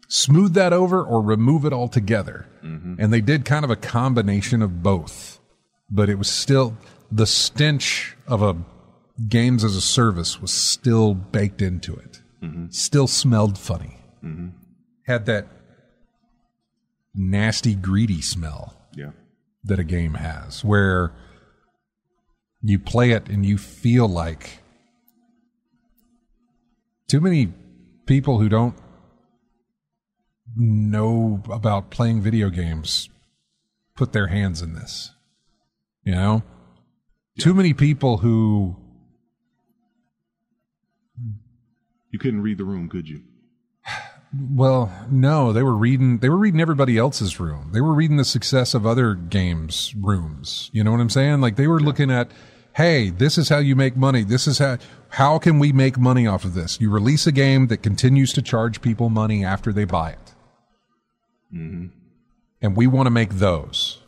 smooth that over or remove it altogether. And they did kind of a combination of both, but it was still, the stench of a games as a service was still baked into it. Still smelled funny. Had that nasty, greedy smell that a game has, where you play it and you feel like too many people who don't know about playing video games put their hands in this. Too many people who... You couldn't read the room, could you? Well, no, they were reading everybody else's room. They were reading the success of other games' rooms. You know what I'm saying? Like they were looking at, hey, this is how you make money. This is how can we make money off of this? You release a game that continues to charge people money after they buy it. And we want to make those.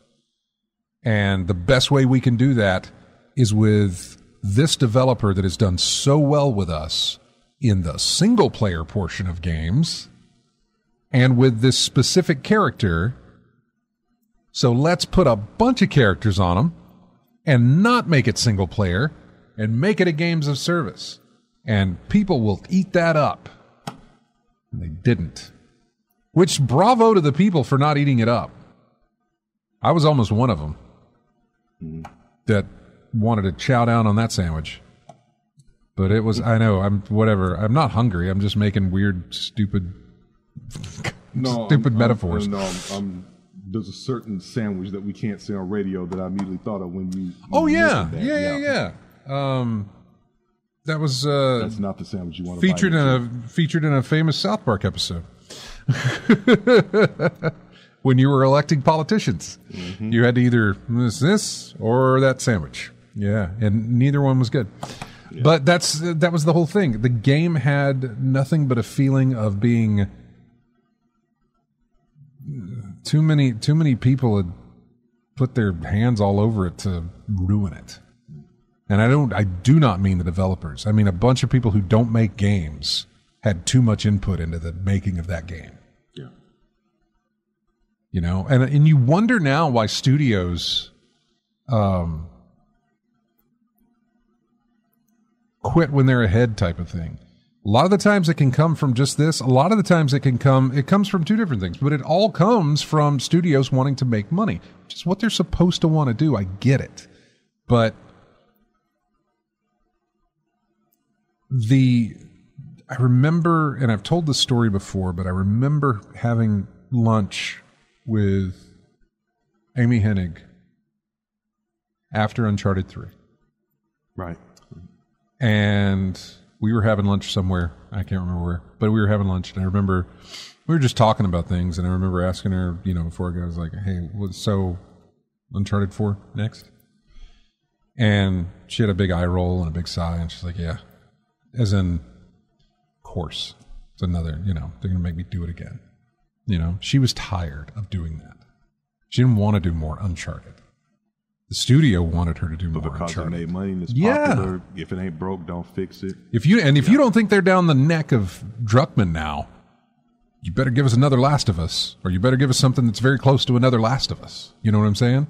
And the best way we can do that is with this developer that has done so well with us in the single player portion of games and with this specific character. So let's put a bunch of characters on them and not make it single player and make it a games of service. And people will eat that up. And they didn't. Which, bravo to the people for not eating it up. I was almost one of them that wanted to chow down on that sandwich. But it was, I know, I'm not hungry. I'm just making weird, stupid metaphors. There's a certain sandwich that we can't say on radio that I immediately thought of when you. Yeah. That was. That's not the sandwich you want to featured in a famous South Park episode. When you were electing politicians, you had to either this or that sandwich. Yeah, and neither one was good. Yeah. But that was the whole thing. The game had nothing but a feeling of being too many people had put their hands all over it to ruin it. And I do not mean the developers. I mean a bunch of people who don't make games had too much input into the making of that game. Yeah. And you wonder now why studios quit when they're ahead type of thing. A lot of the times it can come from just this. A lot of the times it comes from two different things, but it all comes from studios wanting to make money, which is what they're supposed to want to do. I get it. But I remember, and I've told this story before, but I remember having lunch with Amy Hennig after Uncharted 3. Right. And we were having lunch somewhere. I can't remember where, but we were having lunch. And I remember we were just talking about things. And I remember asking her, before I was like, hey, so Uncharted 4 next? And she had a big eye roll and a big sigh. And she's like, yeah. As in, of course. It's another, they're going to make me do it again. She was tired of doing that. She didn't want to do more Uncharted. The studio wanted her to do more because Uncharted. It made money and it's popular. If it ain't broke, don't fix it. If you don't think they're down the neck of Druckmann now, you better give us another Last of Us, or you better give us something that's very close to another Last of Us. You know what I'm saying?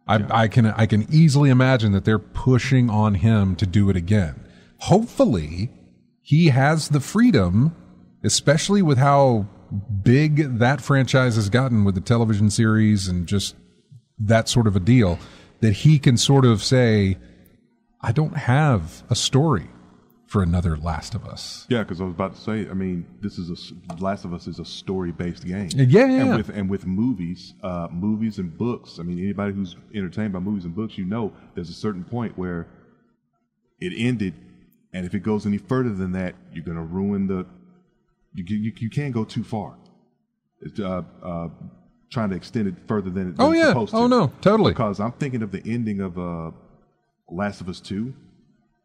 Yeah. I can easily imagine that they're pushing on him to do it again. Hopefully, he has the freedom, especially with how big that franchise has gotten with the television series and just that sort of a deal, that he can sort of say, I don't have a story for another Last of Us. Yeah, because I was about to say, I mean, Last of Us is a story-based game. Yeah. And with movies and books, I mean, anybody who's entertained by movies and books, there's a certain point where it ended, and if it goes any further than that, you're going to ruin you can't go too far. It's, trying to extend it further than it's supposed to. Oh, no, totally. Because I'm thinking of the ending of Last of Us 2.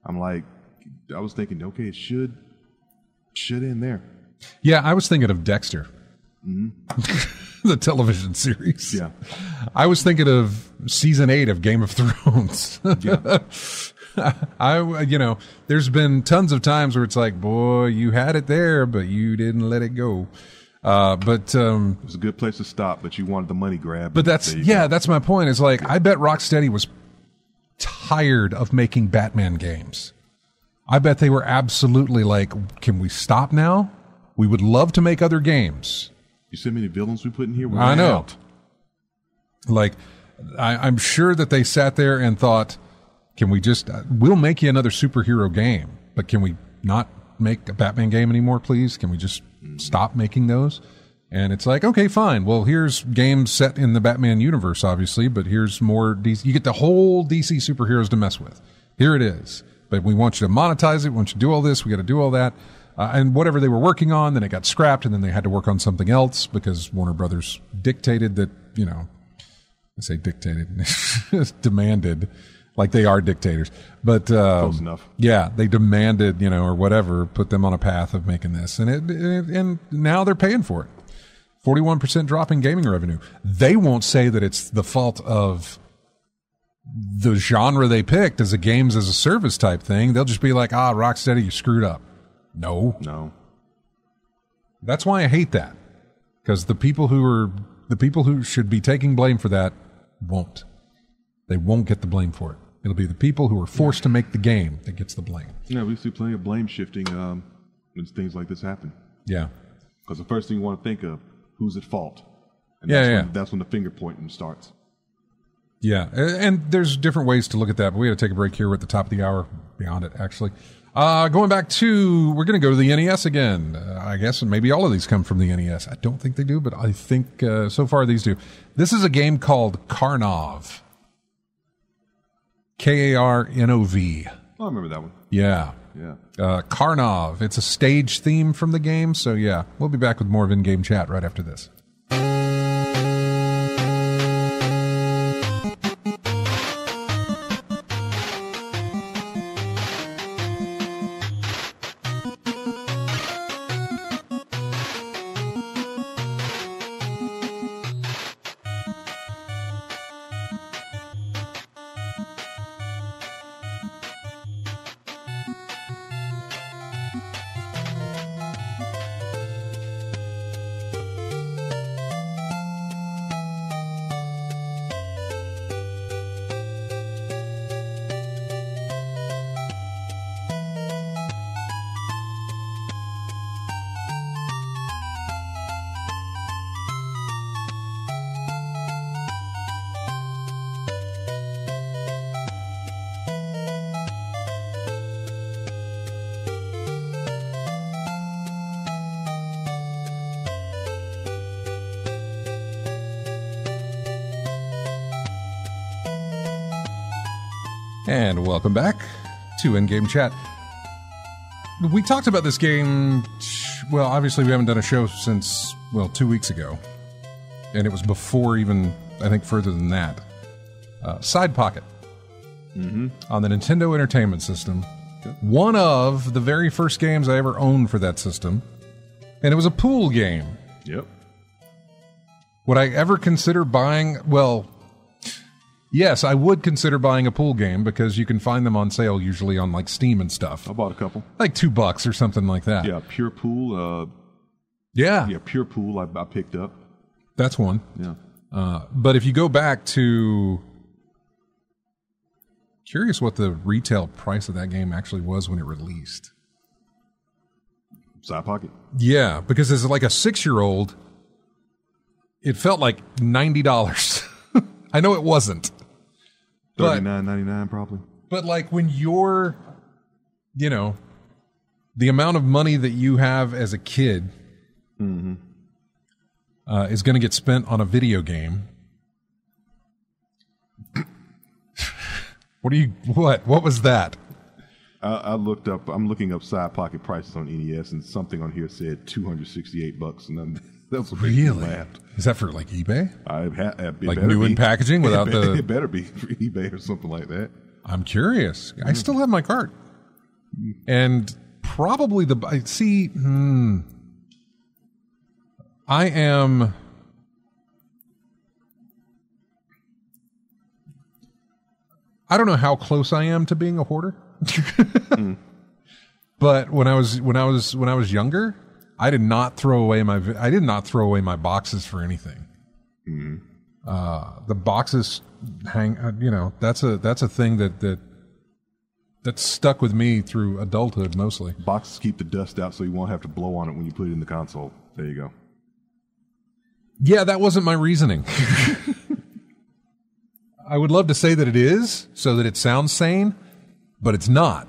I was thinking, okay, it should end there. Yeah, I was thinking of Dexter, the television series. Yeah, I was thinking of season 8 of Game of Thrones. Yeah, there's been tons of times where it's like, boy, you had it there, but you didn't let it go. But it was a good place to stop, but you wanted the money grab. But that's my point. Is like, I bet Rocksteady was tired of making Batman games. I bet they were absolutely like, can we stop now? We would love to make other games. You see how many villains we put in here? I know. Like, I'm sure that they sat there and thought, can we just, we'll make you another superhero game, but can we not make a Batman game anymore, please? Can we just stop making those? And it's like, okay, fine. Well, here's games set in the Batman universe, obviously, but here's more DC. You get the whole DC superheroes to mess with. Here it is. But we want you to monetize it. We want you to do all this. We got to do all that. And whatever they were working on, then it got scrapped, and then they had to work on something else because Warner Brothers dictated that, I say dictated, demanded, like they are dictators. But close enough. Yeah, they demanded, or whatever, put them on a path of making this. And now they're paying for it. 41% drop in gaming revenue. They won't say that it's the fault of the genre they picked as a games as a service type thing. They'll just be like, Rocksteady, you screwed up. No. That's why I hate that. Because the people who should be taking blame for that won't. They won't get the blame for it. It'll be the people who are forced to make the game that gets the blame. Yeah, we see plenty of blame shifting when things like this happen. Yeah. Because the first thing you want to think of, who's at fault? And that's when the finger pointing starts. Yeah, and there's different ways to look at that, but we got to take a break here. We're at the top of the hour, beyond it, actually. Going back we're going to go to the NES again, I guess, and maybe all of these come from the NES. I don't think they do, but I think so far these do. This is a game called Karnov. Karnov. Oh, I remember that one. Yeah. Karnov. It's a stage theme from the game, so yeah. We'll be back with more of In-Game Chat right after this. And welcome back to In-Game Chat. We talked about this game, well, obviously we haven't done a show since, 2 weeks ago. And it was before even, I think, further than that. Side Pocket. On the Nintendo Entertainment System. One of the very first games I ever owned for that system. And it was a pool game. Yep. Would I ever consider buying, yes, I would consider buying a pool game because you can find them on sale usually on like Steam and stuff. I bought a couple. Like $2 or something like that. Yeah, Pure Pool. Yeah, Pure Pool I picked up. That's one. Yeah. But if you go back to... Curious what the retail price of that game actually was when it released. Side pocket. Yeah, because as like a 6-year-old, it felt like $90. I know it wasn't. $39.99 probably. But like when you're, you know, the amount of money that you have as a kid is going to get spent on a video game. What was that? I'm looking up side pocket prices on NES, and something on here said $268, and that was really laughed. Is that for like eBay? Like new in packaging without the. It better be for eBay or something like that. I'm curious. I still have my cart, and probably I am. I don't know how close I am to being a hoarder. But when I was younger, I did not throw away my boxes for anything. The boxes hang, that's a thing that's stuck with me through adulthood mostly. Boxes keep the dust out so you won't have to blow on it when you put it in the console. There you go. Yeah, that wasn't my reasoning. I would love to say that it is, so that it sounds sane, but it's not.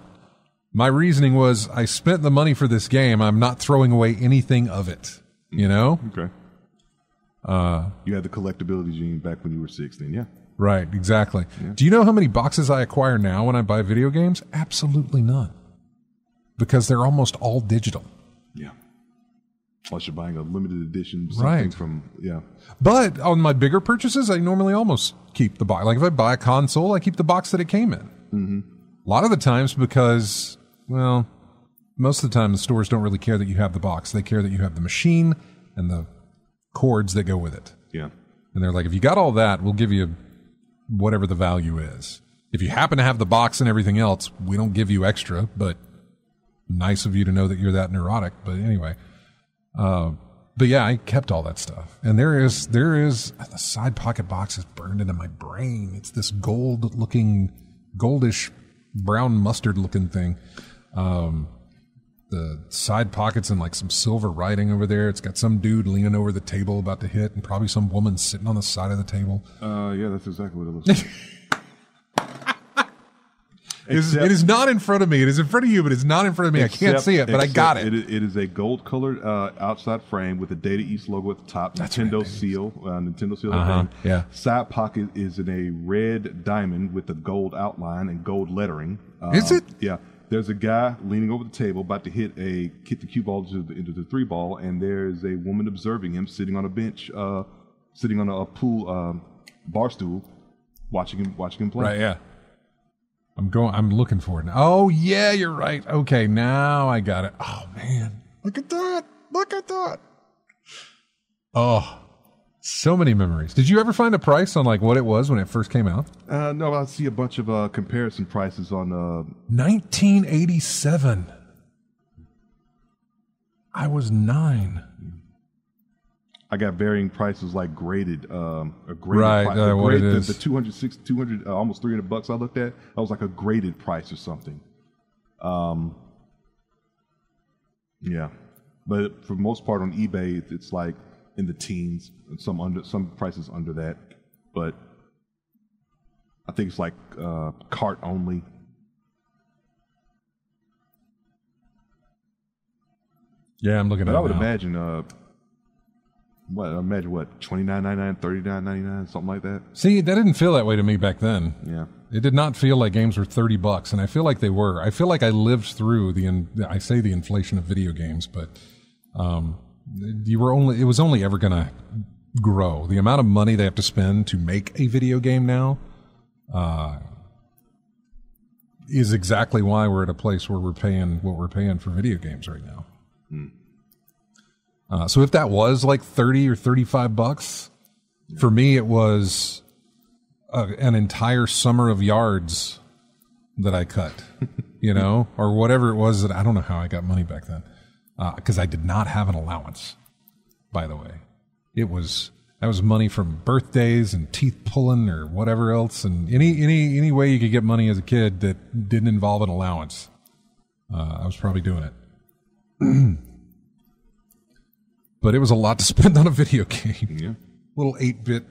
My reasoning was, I spent the money for this game. I'm not throwing away anything of it. You know? Okay. You had the collectability gene back when you were 6 then, yeah. Right, exactly. Yeah. Do you know how many boxes I acquire now when I buy video games? Absolutely none. Because they're almost all digital. Yeah. Unless you're buying a limited edition something from, yeah. But on my bigger purchases, I normally almost keep the box. Like if I buy a console, I keep the box that it came in. Mm-hmm. A lot of the times because, well, most of the time the stores don't really care that you have the box. They care that you have the machine and the cords that go with it. Yeah. And they're like, if you got all that, we'll give you whatever the value is. If you happen to have the box and everything else, we don't give you extra, but nice of you to know that you're that neurotic. But anyway. But yeah, I kept all that stuff. And there is the side pocket box is burned into my brain. It's this goldish brown mustard looking thing. The side pockets and like some silver writing over there. It's got some dude leaning over the table about to hit and probably some woman sitting on the side of the table. Yeah, that's exactly what it looks like. It is not in front of me. It is in front of you, but it's not in front of me. I can't see it, but I got it. It is a gold-colored outside frame with the Data East logo at the top. That's Nintendo right, seal. Nintendo seal. Yeah. Side pocket is in a red diamond with a gold outline and gold lettering. Is it? Yeah. There's a guy leaning over the table about to hit the cue ball into the 3-ball, and there's a woman observing him sitting on a bench, sitting on a pool bar stool, watching him play. Right. Yeah. I'm looking for it now. Oh, yeah, you're right. Okay, now I got it. Oh, man. Look at that. Oh, so many memories. Did you ever find a price on like what it was when it first came out? No, I see a bunch of comparison prices on... 1987. I was 9. I got varying prices like graded, a graded right, price. What it is. The 200, almost $300 I looked at, that was like a graded price or something. Yeah. But for the most part on eBay, it's like in the teens, and some prices under that. But I think it's like cart only. Yeah, I'm looking at it. I would imagine $29.99, $39.99, something like that. See, that didn't feel that way to me back then. Yeah. It did not feel like games were $30, and I feel like they were. I feel like I lived through the inflation of video games, but it was only ever going to grow. The amount of money they have to spend to make a video game now is exactly why we're at a place where we're paying what we're paying for video games right now. So if that was like $30 or $35, for me it was an entire summer of yards that I cut, or whatever it was that I don't know how I got money back then, because I did not have an allowance. By the way, that was money from birthdays and teeth pulling or whatever else, and any way you could get money as a kid that didn't involve an allowance. I was probably doing it. but it was a lot to spend on a video game. Yeah. Little 8-bit.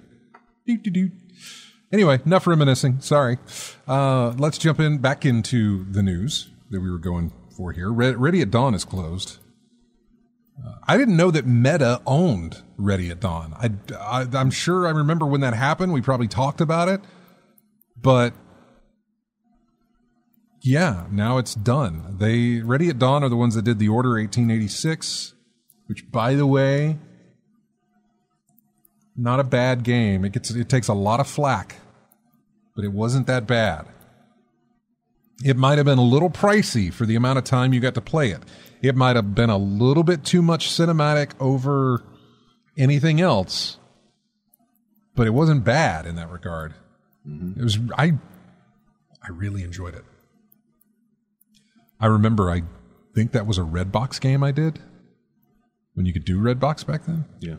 Anyway, enough reminiscing. Sorry. Let's jump back into the news that we were going for here. Ready at Dawn is closed. I didn't know that Meta owned Ready at Dawn. I'm sure I remember when that happened. We probably talked about it. But yeah, now it's done. Ready at Dawn are the ones that did The Order 1886, which, by the way, not a bad game. It takes a lot of flack, but it wasn't that bad. It might have been a little pricey for the amount of time you got to play it. It might have been a little bit too much cinematic over anything else, but it wasn't bad in that regard. Mm-hmm. It was. I really enjoyed it. I remember, I think that was a Redbox game I did when you could do Redbox back then. Yeah,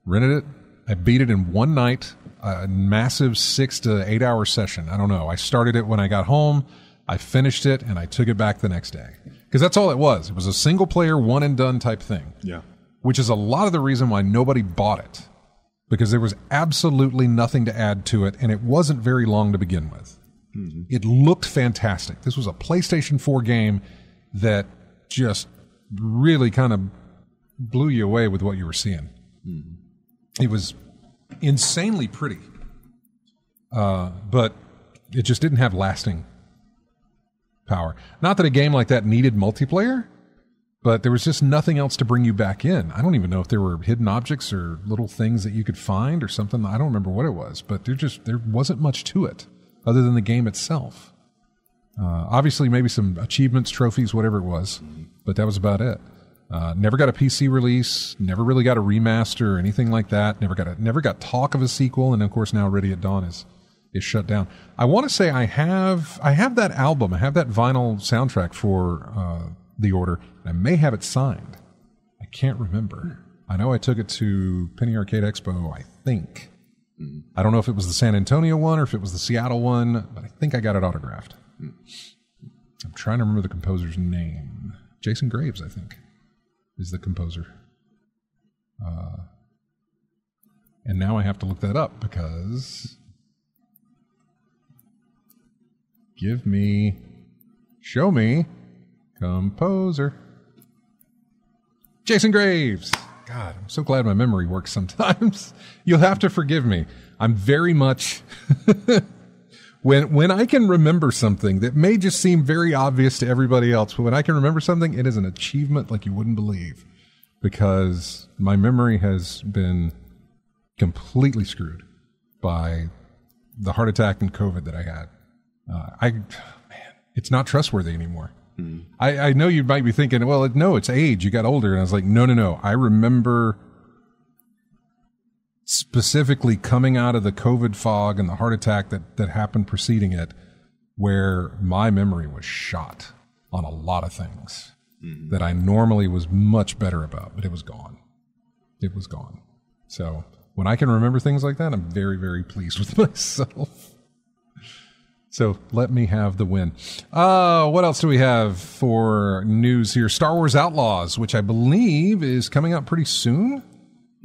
rented it. I beat it in one night, a massive 6 to 8 hour session. I don't know. I started it when I got home. I finished it, and I took it back the next day. Because that's all it was. It was a single-player, one-and-done type thing. Yeah. Which is a lot of the reason why nobody bought it. Because there was absolutely nothing to add to it, and it wasn't very long to begin with. Mm-hmm. It looked fantastic. This was a PlayStation 4 game that just really kind of blew you away with what you were seeing. Mm-hmm. It was insanely pretty. But it just didn't have lasting power. Not that a game like that needed multiplayer, but there was just nothing else to bring you back in. I don't even know if there were hidden objects or little things that you could find or something. I don't remember what it was, but there wasn't much to it other than the game itself. Obviously, maybe some achievements, trophies, whatever it was, but that was about it. Never got a PC release, never really got a remaster or anything like that. Never got talk of a sequel, and of course now Ready at Dawn is shut down. I want to say I have that album, I have that vinyl soundtrack for The Order. I may have it signed. I can't remember. I know I took it to Penny Arcade Expo, I think. I don't know if it was the San Antonio one or if it was the Seattle one, but I think I got it autographed. I'm trying to remember the composer's name. Jason Graves, I think, is the composer. And now I have to look that up because... show me, composer. Jason Graves. God, I'm so glad my memory works sometimes. You'll have to forgive me. I'm very much, when I can remember something that may just seem very obvious to everybody else, but when I can remember something, it is an achievement like you wouldn't believe, because my memory has been completely screwed by the heart attack and COVID that I had. It's not trustworthy anymore. I know you might be thinking, well, no, it's age. You got older. And I was like, no. I remember specifically coming out of the COVID fog and the heart attack that happened preceding it, where my memory was shot on a lot of things that I normally was much better about, but it was gone. It was gone. So when I can remember things like that, I'm very, very pleased with myself. So let me have the win. What else do we have for news here? Star Wars Outlaws, which I believe is coming out pretty soon.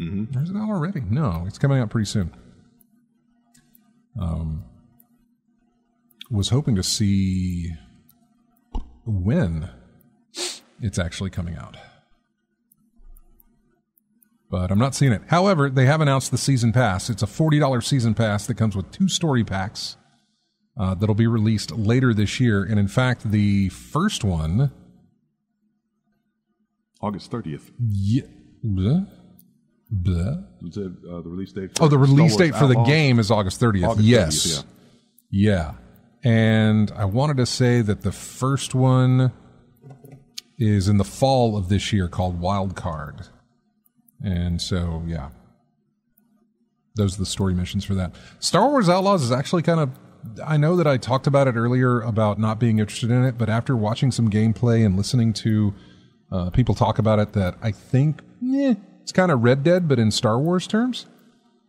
Mm-hmm. Or is it out already? No, it's coming out pretty soon. Was hoping to see when it's actually coming out. But I'm not seeing it. However, they have announced the season pass. It's a $40 season pass that comes with 2 story packs. That'll be released later this year. And in fact, the first one... August 30th. Yeah. Blah. Is it, the release date? The release date for the game is August 30th. August 30th, Yeah. And I wanted to say that the first one is in the fall of this year, called Wild Card. And so, yeah. Those are the story missions for that. Star Wars Outlaws is actually kind of... I know that I talked about it earlier about not being interested in it, but after watching some gameplay and listening to people talk about it, that I think it's kind of Red Dead, but in Star Wars terms.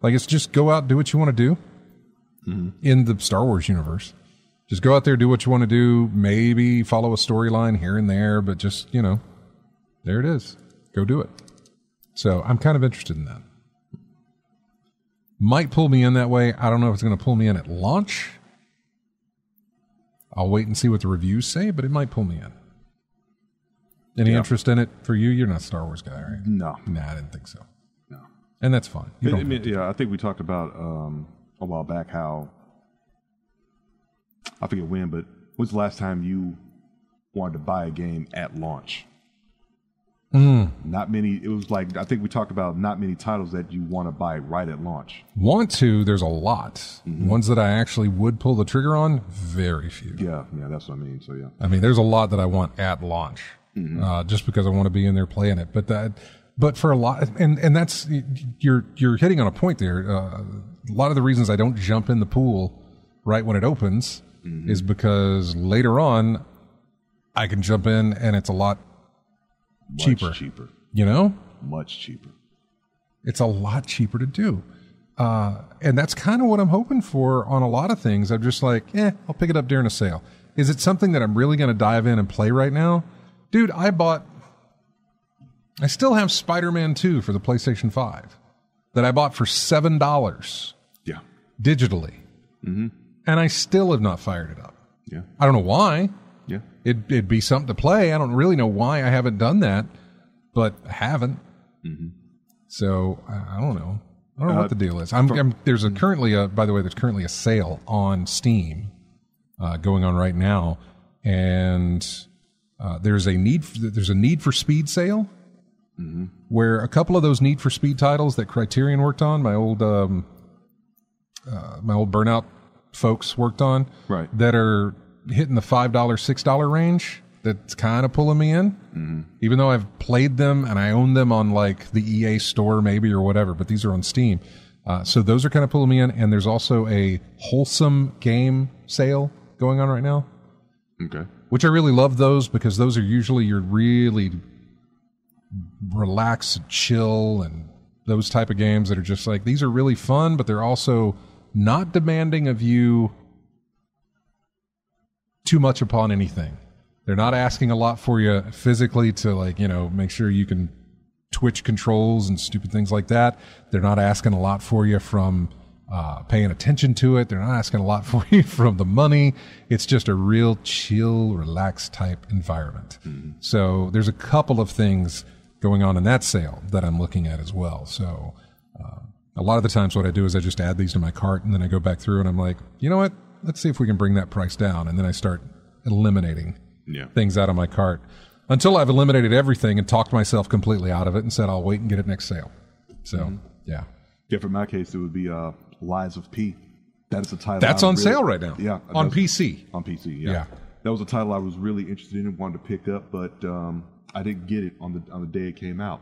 Like, it's just go out, do what you want to do in the Star Wars universe. Just go out there, do what you want to do, maybe follow a storyline here and there, but just, there it is. Go do it. So I'm kind of interested in that. Might pull me in that way. I don't know if it's going to pull me in at launch. I'll wait and see what the reviews say, but it might pull me in. Any interest in it for you? You're not a Star Wars guy, right? No. Nah, I didn't think so. No. And that's fine. I think we talked about a while back how, I forget when, but when's the last time you wanted to buy a game at launch? Not many. It was like, I think we talked about not many titles that you want to buy right at launch. There's a lot. Ones that I actually would pull the trigger on, very few. Yeah, that's what I mean. So, yeah. I mean, there's a lot that I want at launch, just because I want to be in there playing it. But for a lot, and that's, you're hitting on a point there. A lot of the reasons I don't jump in the pool right when it opens is because later on I can jump in and it's a lot cheaper. Much cheaper. You know? Much cheaper. It's a lot cheaper to do. And that's kind of what I'm hoping for on a lot of things. I'm just like, I'll pick it up during a sale. Is it something that I'm really going to dive in and play right now? Dude, I still have Spider-Man 2 for the PlayStation 5 that I bought for $7. Yeah. Digitally. And I still have not fired it up. Yeah. I don't know why. Yeah. It'd be something to play. I don't really know why I haven't done that, but I haven't. So I don't know. I don't know what the deal is. There's currently a sale on Steam going on right now, and there's a Need for Speed sale where a couple of those Need for Speed titles that Criterion worked on, my old Burnout folks worked on, right, that are hitting the $5, $6 range. That's kind of pulling me in, even though I've played them and I own them on like the EA store maybe or whatever, but these are on Steam. So those are kind of pulling me in. And there's also a wholesome game sale going on right now. Okay. Which I really love those, because those are usually your really relax and chill and those type of games that are just like, these are really fun, but they're also not demanding of you too much upon anything. They're not asking a lot for you physically to, like, make sure you can twitch controls and stupid things like that. They're not asking a lot for you from paying attention to it. They're not asking a lot for you from the money. It's just a real chill, relaxed type environment. So there's a couple of things going on in that sale that I'm looking at as well. So a lot of the times what I do is I just add these to my cart, and then I go back through and I'm like, you know what? Let's see if we can bring that price down. And then I start eliminating things out of my cart until I've eliminated everything and talked myself completely out of it and said, I'll wait and get it next sale. So, yeah. For my case, it would be Lies of P. That is a title. That's on sale right now. Yeah. On PC. On PC, yeah. That was a title I was really interested in and wanted to pick up, but I didn't get it on the day it came out.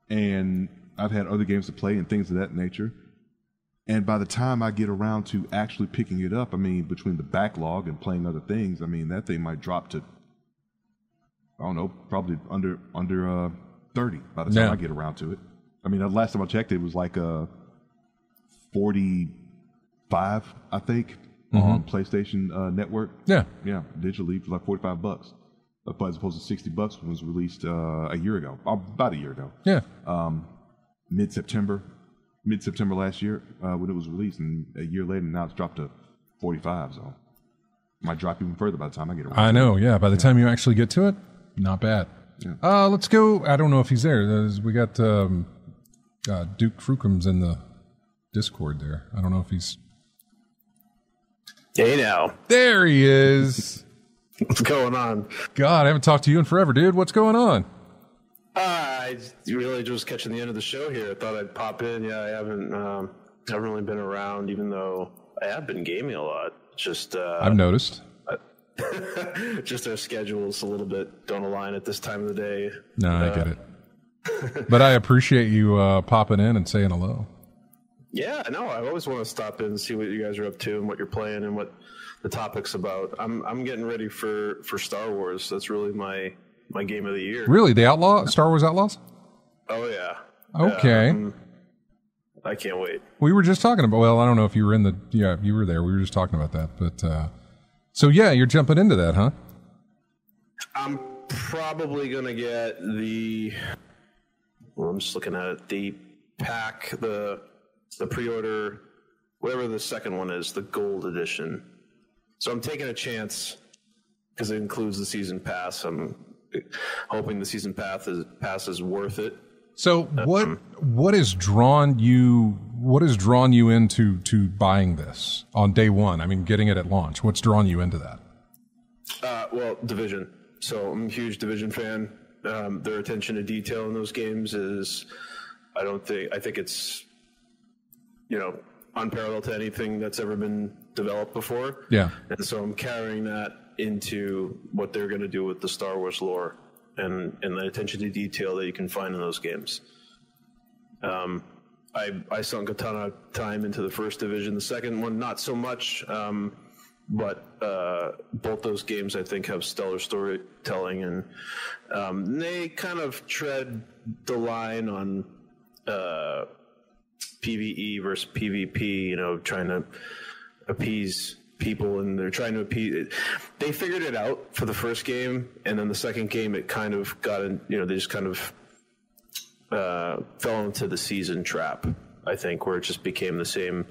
And I've had other games to play and things of that nature. And by the time I get around to actually picking it up, I mean, between the backlog and playing other things, I mean, that thing might drop to, I don't know, probably under 30 by the time I get around to it. I mean, the last time I checked, it was like 45, I think, on PlayStation Network. Yeah, digitally for like $45, but as opposed to $60 when it was released a year ago, about a year ago. Yeah, mid-September last year when it was released, and a year later now it's dropped to 45. So it might drop even further by the time I get around. I know. Yeah, by the time you actually get to it, not bad. Yeah. Let's go. I don't know if he's there. We got Duke Frucom's in the Discord there. I don't know if he's. Hey now. There he is. What's going on? God, I haven't talked to you in forever, dude. What's going on? I really just catching the end of the show here. I thought I'd pop in. Yeah, I haven't really been around, even though I have been gaming a lot. Just I've noticed. Just our schedules a little bit don't align at this time of the day. No, I get it. But I appreciate you popping in and saying hello. Yeah, no, I always want to stop in and see what you guys are up to and what you're playing and what the topic's about. I'm getting ready for Star Wars. That's really my game of the year. Really? The Star Wars Outlaws? Oh, yeah. Okay. I can't wait. We were just talking about, well, I don't know if you were you were there. We were just talking about that. But, so yeah, you're jumping into that, huh? I'm probably going to get the well, I'm just looking at it. The pack, the pre-order, whatever the second one is, the gold edition. So I'm taking a chance because it includes the season pass. I'm hoping the season pass is worth it. So what has drawn you into buying this on day one? I mean, getting it at launch. What's drawn you into that? Well, Division. So I'm a huge Division fan. Their attention to detail in those games is, I think it's, unparalleled to anything that's ever been developed before. Yeah. And so I'm carrying that into what they're going to do with the Star Wars lore and the attention to detail that you can find in those games. I sunk a ton of time into the first Division. The second one, not so much, but both those games, I think, have stellar storytelling, and they kind of tread the line on PvE versus PvP, trying to appease people, and they're trying to appease. They figured it out for the first game, and then the second game, it kind of got in. They just kind of fell into the season trap. I think where it just became the same.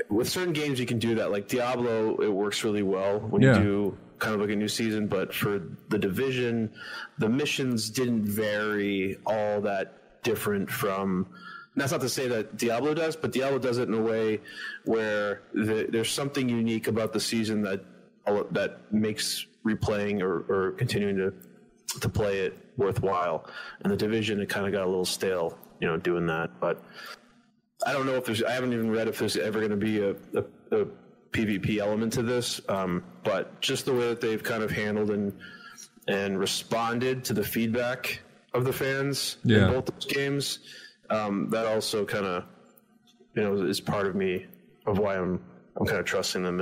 With certain games, you can do that. Like Diablo, it works really well when you do kind of like a new season. But for the Division, the missions didn't vary all that different from. That's not to say that Diablo does, but Diablo does it in a way where there's something unique about the season that makes replaying or continuing to play it worthwhile. And the Division, it kind of got a little stale, doing that. But I don't know if I haven't even read if there's ever going to be a PvP element to this. But just the way that they've kind of handled and responded to the feedback of the fans in both those games. That also kind of, is part of me of why I'm kind of trusting them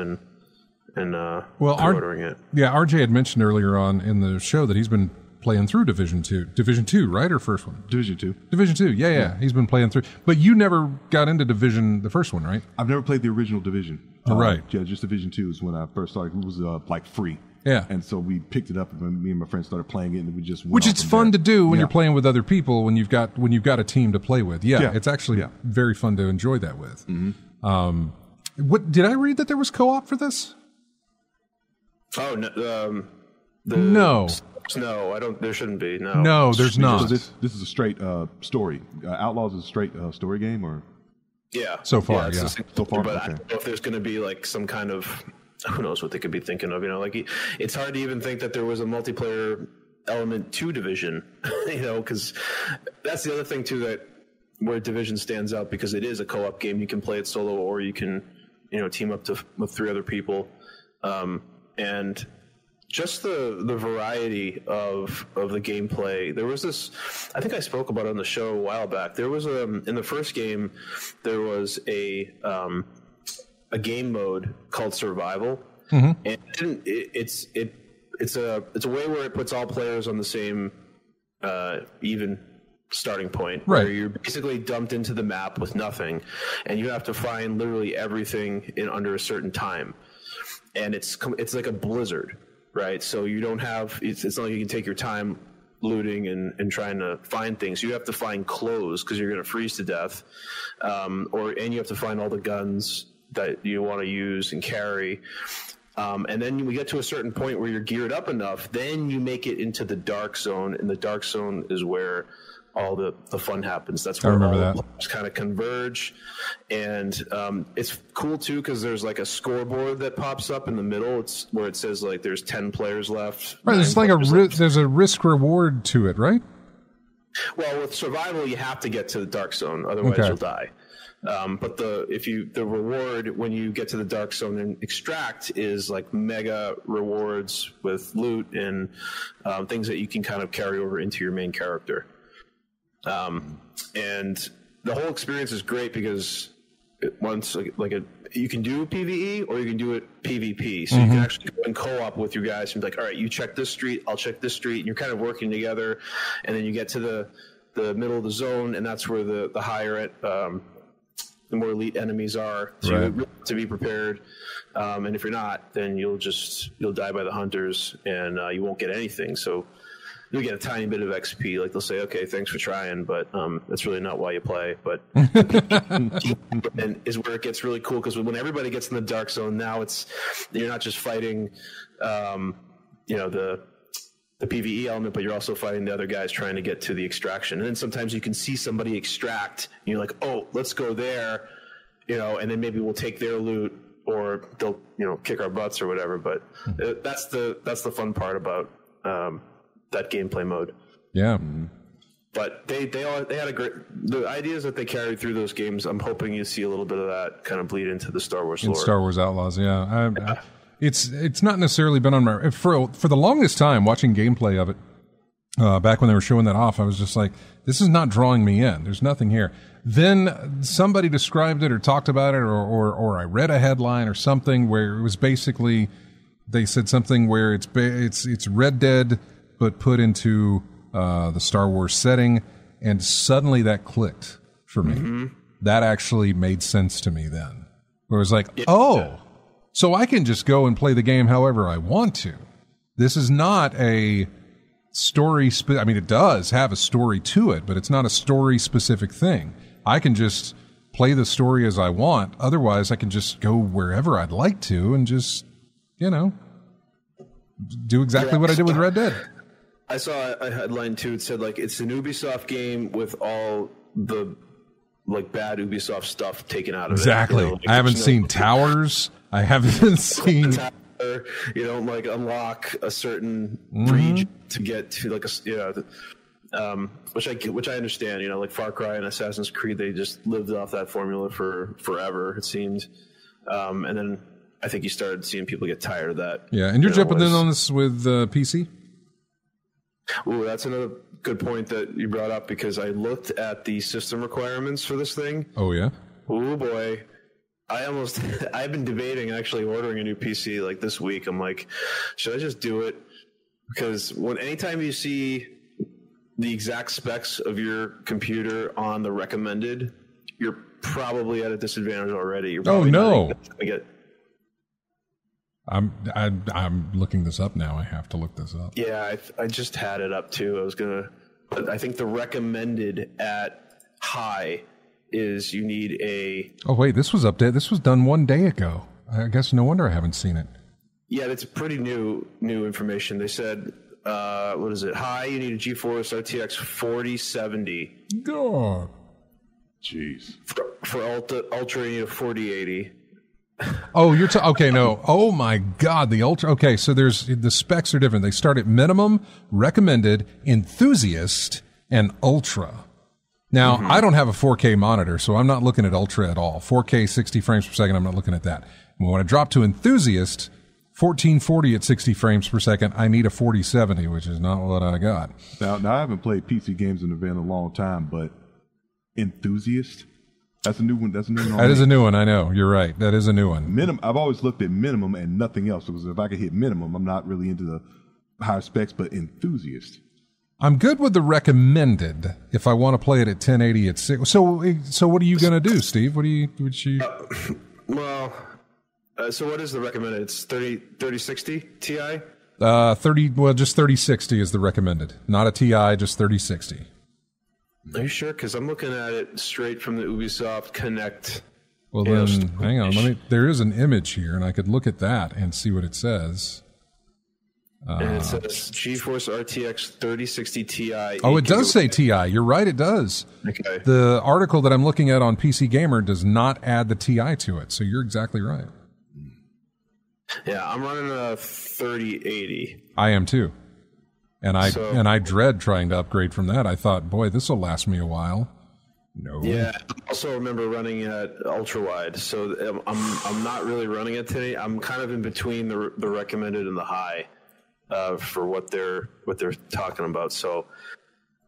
and ordering it. Yeah, RJ had mentioned earlier on in the show that he's been playing through Division 2, right, or first one? Division 2. Division 2, yeah. He's been playing through. But you never got into Division, the first one, right? I've never played the original Division. Right. Yeah, just Division 2 is when I first started. It was like free. Yeah. And so we picked it up, and me and my friends started playing it, and we just went Which it's fun to do when you're playing with other people, when you've got a team to play with. Yeah. It's actually very fun to enjoy that with. Mm-hmm. What did I read that there was co-op for this? Oh no, no, I don't. There shouldn't be. No, there's not. This is a straight story. Outlaws is a straight story game, or so far, so far. But okay. I don't know if there's going to be like some kind of. Who knows what they could be thinking of? It's hard to even think that there was a multiplayer element to Division. Because that's the other thing too that where Division stands out, because it is a co-op game. You can play it solo, or you can team up with 3 other people, and just the variety of the gameplay. There was this, I think I spoke about it on the show a while back. There was in the first game, there was a game mode called Survival, and it's a way where it puts all players on the same even starting point, right? Where you're basically dumped into the map with nothing, and you have to find literally everything in under a certain time, and it's like a blizzard, right? So you don't have it's not like you can take your time looting and trying to find things. You have to find clothes because you're going to freeze to death, and you have to find all the guns that you want to use and carry. And then we get to a certain point where you're geared up enough, then you make it into the dark zone, and the dark zone is where all the fun happens. That's where all the players kind of converge. And it's cool too, because there's like a scoreboard that pops up in the middle. It's where it says like there's 10 players left. Right, there's like there's a risk reward to it, right? Well, with survival, you have to get to the dark zone, otherwise you'll die. But the reward when you get to the dark zone and extract is like mega rewards with loot and things that you can kind of carry over into your main character. And the whole experience is great because you can do PvE or you can do it PvP. So you can actually go and co-op with your guys and be like, all right, you check this street, I'll check this street, and you're kind of working together. And then you get to the middle of the zone, and that's where the higher the more elite enemies are to be prepared. And if you're not, then you'll die by the hunters and you won't get anything. So you'll get a tiny bit of XP. Like they'll say, okay, thanks for trying, but that's really not why you play. But and is where it gets really cool, because when everybody gets in the dark zone, now you're not just fighting, the PvE element, but you're also fighting the other guys trying to get to the extraction. And then sometimes you can see somebody extract, and you're like, oh, let's go there, and then maybe we'll take their loot, or they'll, kick our butts or whatever. But that's the fun part about that gameplay mode. Yeah. But they had the ideas that they carried through those games. I'm hoping you see a little bit of that kind of bleed into the Star Wars lore. In Star Wars Outlaws, yeah. It's not necessarily been on my for the longest time watching gameplay of it. Back when they were showing that off, I was just like, this is not drawing me in. There's nothing here. Then somebody described it or talked about it, or I read a headline or something where it was basically, they said something where it's Red Dead but put into the Star Wars setting, and suddenly that clicked for me. Mm-hmm. That actually made sense to me then. Where it was like, so I can just go and play the game however I want to. This is not a story. I mean, it does have a story to it, but it's not a story-specific thing. I can just play the story as I want. Otherwise, I can just go wherever I'd like to and just, do exactly what I did with Red Dead. I saw a headline, too. It said, it's an Ubisoft game with all the, bad Ubisoft stuff taken out of exactly. it. I haven't seen towers. I haven't seen... You don't unlock a certain region to get to which I understand. Like Far Cry and Assassin's Creed, they just lived off that formula for forever, it seemed. And then I think you started seeing people get tired of that. Yeah, and you're jumping in on this with PC? Ooh, that's another good point that you brought up, because I looked at the system requirements for this thing. Oh yeah. Oh boy. I've been debating actually ordering a new PC this week. I'm like, should I just do it? Because anytime you see the exact specs of your computer on the recommended, you're probably at a disadvantage already. I'm looking this up now. I have to look this up. Yeah, I just had it up too. But I think the recommended at high is you need a... Oh, wait, this was updated. This was done 1 day ago. I guess no wonder I haven't seen it. Yeah, that's pretty new information. They said, what is it? High, you need a GeForce RTX 4070. God. Jeez. For Ultra, you need a 4080. Oh, okay, no. Oh my God, the Ultra. Okay, so the specs are different. They start at minimum, recommended, enthusiast, and Ultra. Now, I don't have a 4K monitor, so I'm not looking at Ultra at all. 4K 60 frames per second, I'm not looking at that. When I drop to enthusiast, 1440 at 60 frames per second, I need a 4070, which is not what I got. Now I haven't played PC games in a long time, but enthusiast, that's a new one. That is a new one. I know. You're right. That is a new one. I've always looked at minimum and nothing else, because if I could hit minimum, I'm not really into the higher specs, but enthusiast. I'm good with the recommended if I want to play it at 1080 at 6. So what are you going to do, Steve? So what is the recommended? It's 3060 Ti? Just 3060 is the recommended. Not a Ti, just 3060. Are you sure? Because I'm looking at it straight from the Ubisoft Connect. Well, then, hang on. There is an image here, and I could look at that and see what it says. And it says GeForce RTX 3060 Ti. Oh, it does say Ti. You're right, it does. Okay. The article that I'm looking at on PC Gamer does not add the Ti to it, so you're exactly right. Yeah, I'm running a 3080. I am too. And I dread trying to upgrade from that. I thought, boy, this will last me a while. No. Yeah. I also remember running at ultra wide, so I'm not really running it today. I'm kind of in between the recommended and the high. For what they're talking about, so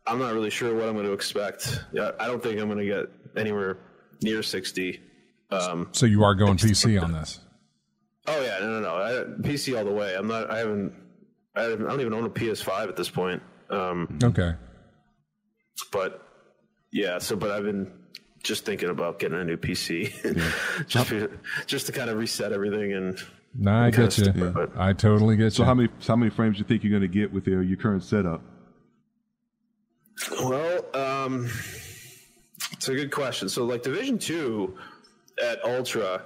I'm not really sure what I'm going to expect. Yeah, I don't think I'm going to get anywhere near 60. So you are going PC on this? Oh yeah, no. PC all the way. I don't even own a PS5 at this point. Okay. But yeah, but I've been just thinking about getting a new PC, just to kind of reset everything and. Nah, I get you. Yeah. I totally get you. So how many frames do you think you're going to get with your current setup? Well, it's a good question. So, like Division 2 at ultra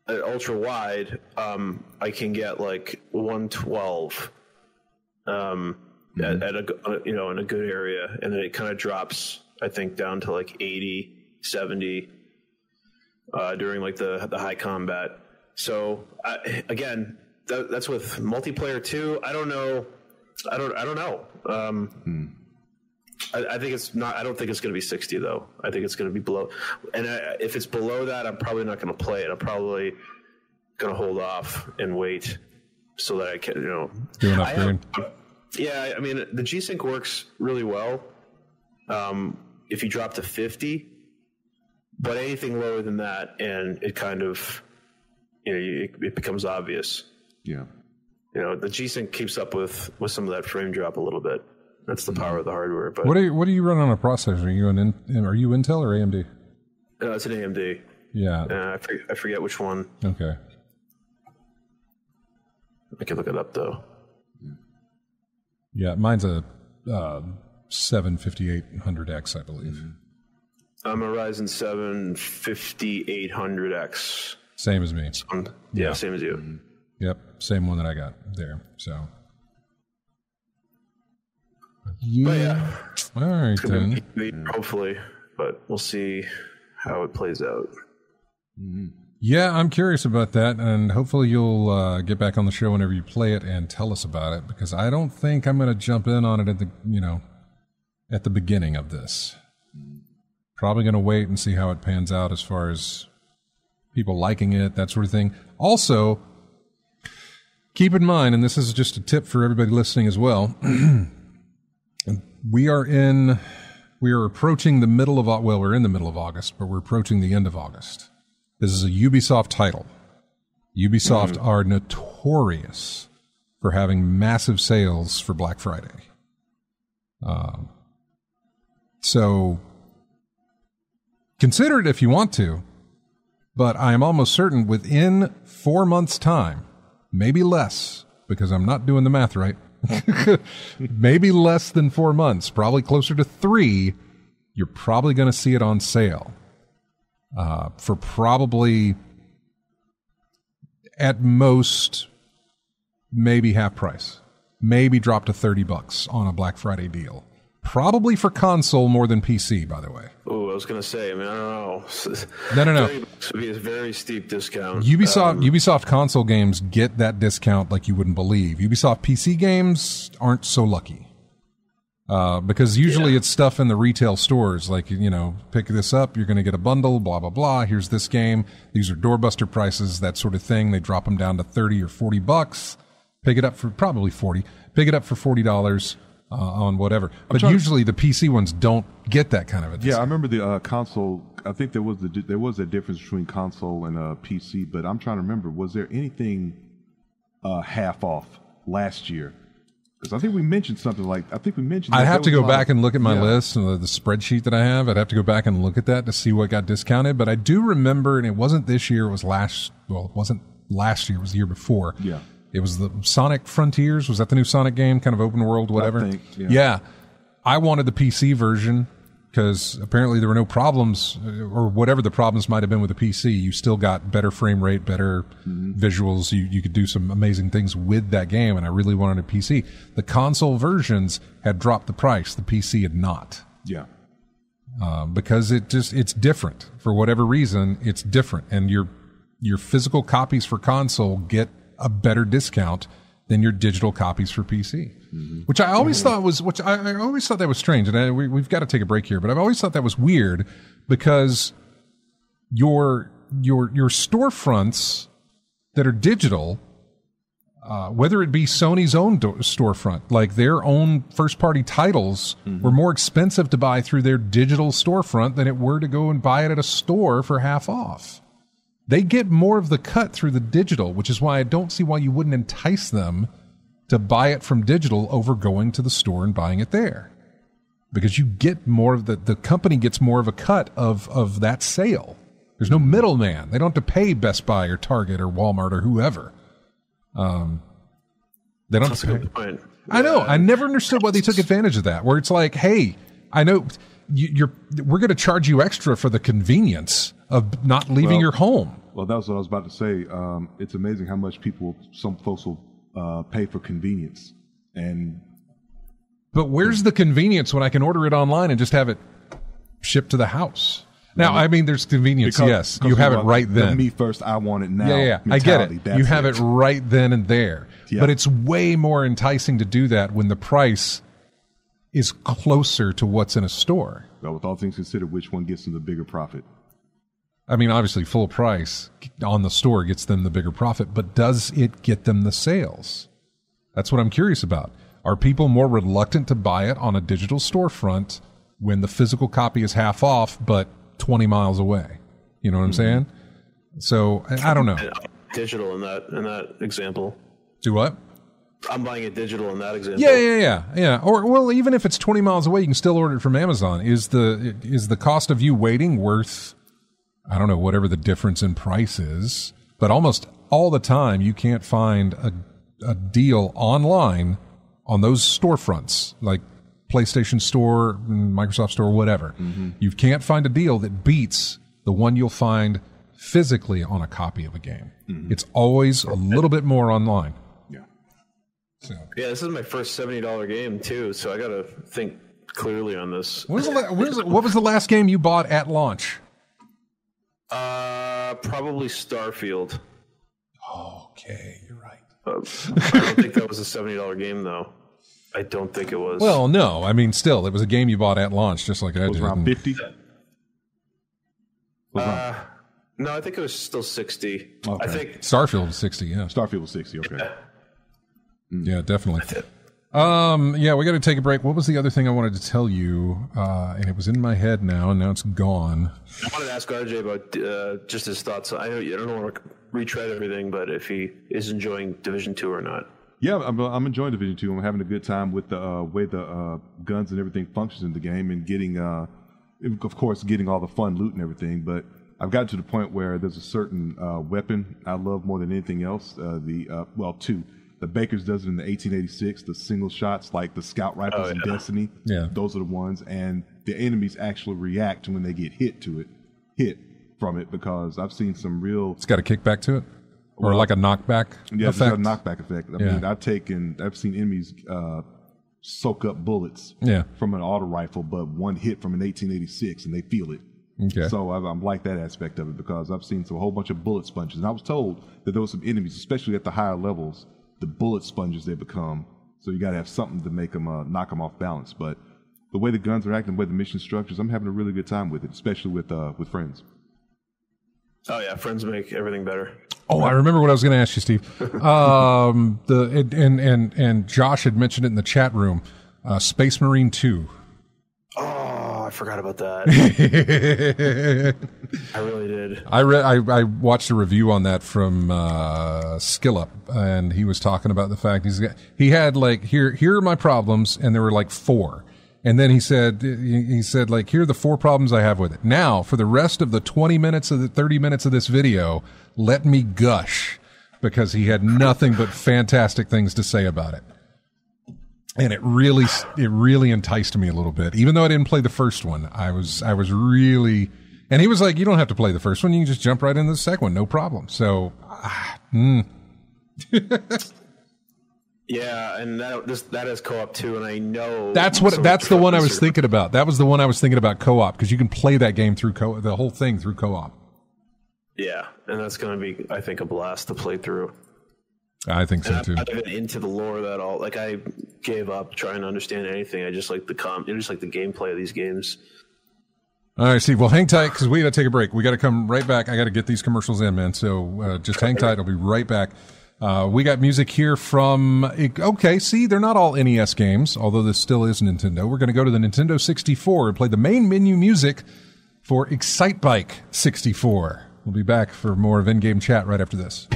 wide, I can get like 112 at a in a good area, and then it kind of drops, I think, down to like 80, 70 during like the high combat. So again, that's with multiplayer too. I don't know. I don't know. I think it's not. I don't think it's going to be 60 though. I think it's going to be below. And if it's below that, I'm probably not going to play it. I'm probably going to hold off and wait so that I can, do an upgrade. Yeah, I mean the G-Sync works really well. If you drop to 50, but anything lower than that, and it kind of, it becomes obvious. Yeah. The G-Sync keeps up with some of that frame drop a little bit. That's the power of the hardware. But what do you run on a processor? Are you Intel or AMD? It's an AMD. Yeah. I forget which one. Okay. I can look it up though. Yeah, mine's a 7-5800X, I believe. I'm a Ryzen 7 5800X. Same as me. Yeah, same as you. Mm-hmm. Yep, same one that I got there. So. Yeah. All right, then. Hopefully, but we'll see how it plays out. Mm-hmm. Yeah, I'm curious about that, and hopefully you'll get back on the show whenever you play it and tell us about it, because I don't think I'm going to jump in on it at the beginning of this. Probably going to wait and see how it pans out as far as people liking it, that sort of thing. Also, keep in mind, and this is just a tip for everybody listening as well, we are approaching the middle of, well, we're in the middle of August, but we're approaching the end of August. This is a Ubisoft title. Ubisoft are notorious for having massive sales for Black Friday. So consider it if you want to, but I am almost certain within 4 months' time, maybe less, because I'm not doing the math right, maybe less than 4 months, probably closer to 3, you're probably going to see it on sale. For probably at most maybe half price, maybe drop to $30 on a Black Friday deal. Probably for console more than PC, by the way. Oh, I was going to say, I mean, I don't know. No. $30 would be a very steep discount. Ubisoft console games get that discount like you wouldn't believe. Ubisoft PC games aren't so lucky. Because usually it's stuff in the retail stores, like, pick this up, you're going to get a bundle, blah, blah, blah. Here's this game. These are doorbuster prices, that sort of thing. They drop them down to $30 or $40. Pick it up for probably $40. Pick it up for $40 on whatever. But usually the PC ones don't get that kind of a discount. Yeah, I remember the console. I think there was a difference between console and PC, but I'm trying to remember, was there anything half off last year? Because I think we mentioned something like, I'd have to go back and look at my list and the spreadsheet that I have. I'd have to go back and look at that to see what got discounted. But I do remember, and it wasn't this year, it wasn't last year, it was the year before. Yeah. It was the Sonic Frontiers. Was that the new Sonic game? Kind of open world, whatever? I think, yeah. I wanted the PC version because apparently there were no problems, or whatever the problems might have been with the PC. You still got better frame rate, better visuals. You could do some amazing things with that game, and I really wanted a PC. The console versions had dropped the price. The PC had not. Yeah. Because it's different. For whatever reason, it's different. And your physical copies for console get a better discount than your digital copies for PC. Which I always thought was, I always thought that was strange, and we've got to take a break here. But I've always thought that was weird because your storefronts that are digital, whether it be Sony's own storefront, like their own first-party titles, were more expensive to buy through their digital storefront than it were to go and buy it at a store for half off. They get more of the cut through the digital, which is why I don't see why you wouldn't entice them to buy it from digital over going to the store and buying it there. Because you get more of the company gets more of a cut of that sale. There's no middleman. They don't have to pay Best Buy or Target or Walmart or whoever. They don't have to pay. Point. I know. I never understood why they took advantage of that, where it's like, hey, I know we're going to charge you extra for the convenience of not leaving your home. Well, that's what I was about to say. It's amazing how much some folks will pay for convenience. But where's the convenience when I can order it online and just have it shipped to the house? Now, I mean, there's convenience, yes. You have it right then. Me first, I want it now. Yeah. I get it. You have it right then and there. Yeah. But it's way more enticing to do that when the price is closer to what's in a store. Well, with all things considered, which one gets them the bigger profit? I mean, obviously, full price on the store gets them the bigger profit, but does it get them the sales? That's what I'm curious about. Are people more reluctant to buy it on a digital storefront when the physical copy is half off, but 20 miles away? You know what I'm saying? So I don't know. Digital in that example. Do what? I'm buying it digital in that example. Yeah. Or well, even if it's 20 miles away, you can still order it from Amazon. Is the cost of you waiting worth, I don't know, whatever the difference in price is? But almost all the time, you can't find a deal online on those storefronts, like PlayStation Store, Microsoft Store, whatever. You can't find a deal that beats the one you'll find physically on a copy of a game. It's always a little bit more online. Yeah. So. Yeah, this is my first $70 game too, so I got to think clearly on this. What was the last game you bought at launch? Probably Starfield. Okay, you're right. I don't think that was a $70 game though. I don't think it was. Well, no. I mean, still, it was a game you bought at launch, just like I did. It was around 50? No, I think it was still 60. Okay. I think Starfield was 60, yeah. Starfield was 60, okay. Yeah, definitely. Yeah, we got to take a break. What was the other thing I wanted to tell you? And it was in my head now, and now it's gone. I wanted to ask RJ about just his thoughts. I don't want to retread everything, but if he is enjoying Division 2 or not. Yeah, I'm enjoying Division 2. I'm having a good time with the way the guns and everything functions in the game, and getting, of course, getting all the fun loot and everything. But I've gotten to the point where there's a certain weapon I love more than anything else. Two. The Baker's does it in the 1886, the single shots like the scout rifles in Destiny. Yeah. Those are the ones. And the enemies actually react when they get hit from it, because I've seen some real... It's got a kickback to it? Or like a knockback effect? Yeah, it's got a knockback effect. I mean, I've seen enemies soak up bullets from an auto rifle, but one hit from an 1886 and they feel it. Okay. So I'm like that aspect of it, because I've seen a whole bunch of bullet sponges. And I was told that there were some enemies, especially at the higher levels, the bullet sponges they become. So you got to have something to make them knock them off balance. But the way the guns are acting, the way the mission structures, I'm having a really good time with it, especially with friends. Oh yeah, friends make everything better. Oh, I remember what I was going to ask you, Steve. And Josh had mentioned it in the chat room. Space Marine 2. Oh, I forgot about that. I really did. I watched a review on that from Skillup, and he was talking about the fact he had like here are my problems, and there were like 4. And then he said like, here are the 4 problems I have with it. Now, for the rest of the 30 minutes of this video, let me gush, because he had nothing but fantastic things to say about it. And it really enticed me a little bit. Even though I didn't play the first one, I was really, and he was like, you don't have to play the first one. You can just jump right into the second one. No problem. So, Yeah, and that is co-op too, and I know that's the one I was thinking about. That was the one I was thinking about, co-op, because you can play that game through the whole thing through co-op. Yeah, and that's going to be, I think, a blast to play through. I think so too. I'm not even into the lore that all. Like, I gave up trying to understand anything. I just like the gameplay of these games. All right, Steve. Well, hang tight, because we got to take a break. We got to come right back. I got to get these commercials in, man. So just hang tight. I'll be right back. We got music here from, okay, see, they're not all NES games, although this still is Nintendo. We're going to go to the Nintendo 64 and play the main menu music for Excitebike 64. We'll be back for more of In-Game Chat right after this.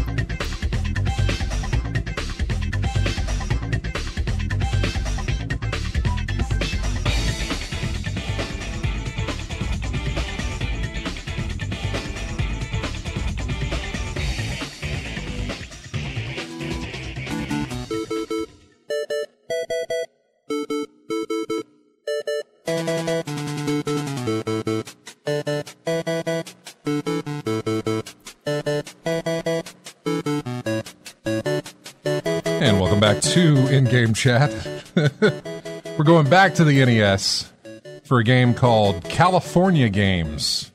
back to in-game chat. We're going back to the NES for a game called California Games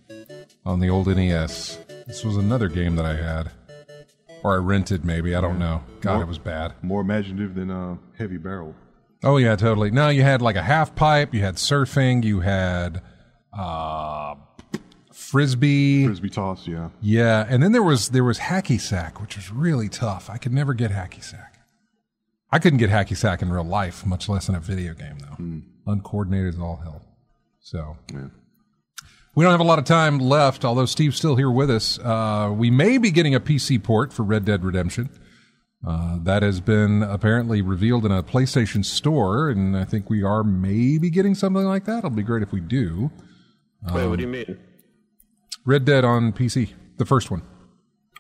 on the old NES. This was another game that I had. Or I rented, maybe. I don't know. God, it was bad. More imaginative than Heavy Barrel. Oh, yeah, totally. No, you had like a half pipe. You had surfing. You had frisbee. Frisbee toss, yeah. Yeah, and then there was hacky sack, which was really tough. I could never get hacky sack. I couldn't get hacky sack in real life, much less in a video game, though. Uncoordinated as all hell. So, yeah. We don't have a lot of time left, although Steve's still here with us. We may be getting a PC port for Red Dead Redemption. That has been apparently revealed in a PlayStation store, and I think we are maybe getting something like that. It'll be great if we do. Wait, what do you mean? Red Dead on PC, the first one.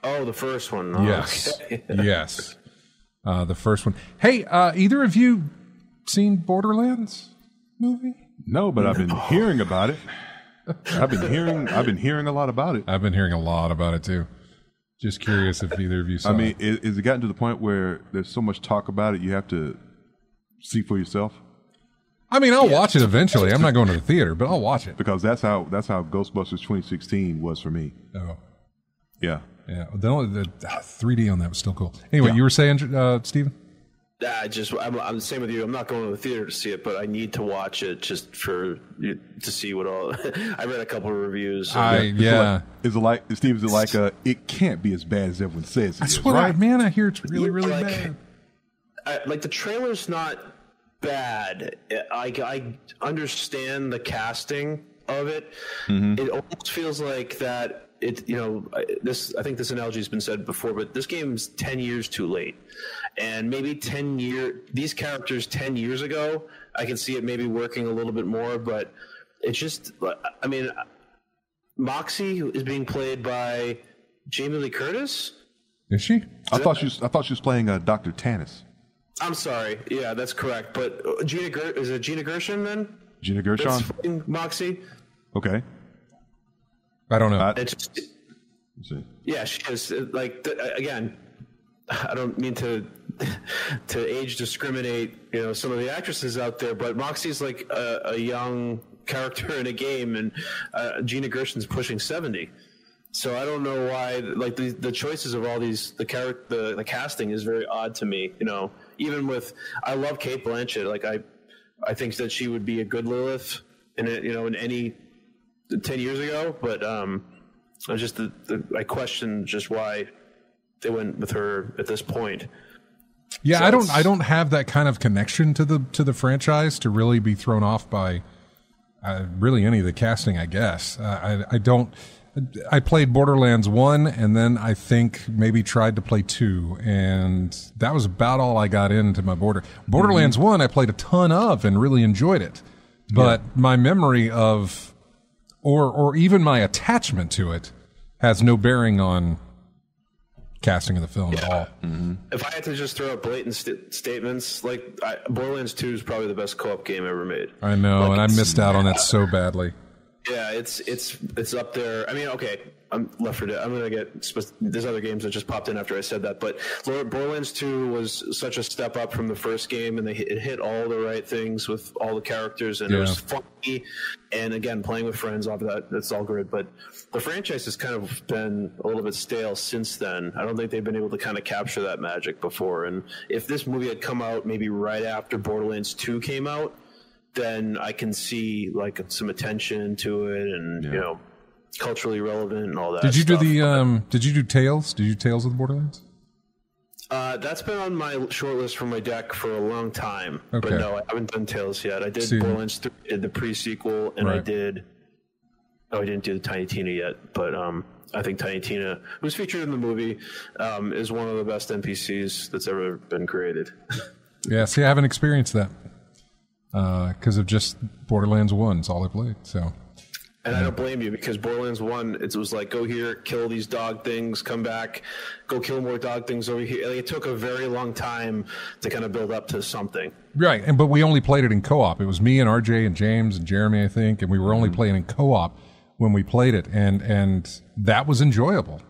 Oh, the first one. Oh, yes. Okay. Yes. The first one. Hey, either of you seen Borderlands movie? No, but I've been hearing about it. I've been hearing a lot about it. I've been hearing a lot about it too. Just curious if either of you saw it. I mean, is it gotten to the point where there's so much talk about it, you have to see for yourself? I mean, I'll watch it eventually. I'm not going to the theater, but I'll watch it. Because that's how Ghostbusters 2016 was for me. Oh. Yeah. Yeah. The 3D on that was still cool. Anyway, you were saying, Steven? I'm the same with you. I'm not going to the theater to see it, but I need to watch it just to see what all. I read a couple of reviews. Is it like Steve? Is it like it can't be as bad as everyone says? That's what I hear. It's really, really bad. Like the trailer's not bad. I understand the casting of it. Mm-hmm. It almost feels like that. I think this analogy has been said before, but this game's 10 years too late. And maybe these characters 10 years ago, I can see it maybe working a little bit more, but it's just, I mean, Moxie is being played by Jamie Lee Curtis. Is she? I thought she was playing Dr. Tannis. I'm sorry. Yeah, that's correct. But is it Gina Gershon then? Gina Gershon? That's playing Moxie? Okay. I don't know. Let's see. Yeah, she is. Again, I don't mean to age discriminate, some of the actresses out there, but Moxie's like a young character in a game, and Gina Gershon's pushing 70. So I don't know why, like the choices of all these, the casting is very odd to me. Even with, I love Cate Blanchett. Like I think that she would be a good Lilith in it, in any 10 years ago, but I question just why they went with her at this point. Yeah, so I don't have that kind of connection to the franchise to really be thrown off by really any of the casting, I guess. I don't. I played Borderlands 1 and then I think maybe tried to play 2, and that was about all I got into my Borderlands 1 I played a ton of and really enjoyed it. But my memory of or even my attachment to it has no bearing on casting of the film at all. Mm-hmm. If I had to just throw out blatant statements, Borderlands 2 is probably the best co-op game ever made. I know, and I missed out on that so badly. Yeah, it's up there. I mean, okay, I'm Left 4 Dead. I'm gonna get. There's other games that just popped in after I said that, but Borderlands 2 was such a step up from the first game, and it hit all the right things with all the characters, and it was funny. And again, playing with friends, all that's all good. But the franchise has kind of been a little bit stale since then. I don't think they've been able to kind of capture that magic before. And if this movie had come out maybe right after Borderlands 2 came out, then I can see some attention to it, and culturally relevant and all that. Did you do Did you do Tales? Did you do Tales of the Borderlands? That's been on my short list for my deck for a long time. Okay. But no, I haven't done Tales yet. I did Borderlands 3, did the pre-sequel, and I didn't do the Tiny Tina yet, but I think Tiny Tina, who's featured in the movie, is one of the best NPCs that's ever been created. Yeah, see, I haven't experienced that. Because of just Borderlands 1, it's all I played. So, and I don't blame you, because Borderlands 1, it was like, go here, kill these dog things, come back, go kill more dog things over here. It took a very long time to kind of build up to something. Right, but we only played it in co-op. It was me and RJ and James and Jeremy, I think, and we were only playing in co-op when we played it, and that was enjoyable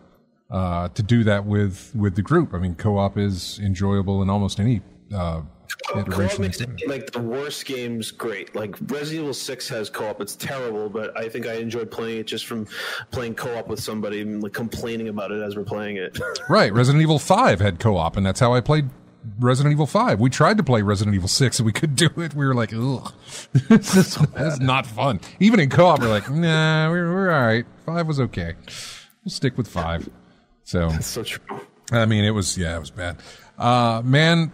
to do that with the group. I mean, co-op is enjoyable in almost any Co-op makes it, like the worst games great. Like Resident Evil 6 has co-op. It's terrible, but I think I enjoyed playing it just from playing co-op with somebody and like complaining about it as we're playing it. Right. Resident Evil 5 had co-op, and that's how I played Resident Evil 5. We tried to play Resident Evil 6 and we couldn't do it. We were like, ugh, this is not fun. Even in co-op, we're like, nah, we're all right. 5 was okay. We'll stick with 5. So that's so true. I mean, it was bad. Man,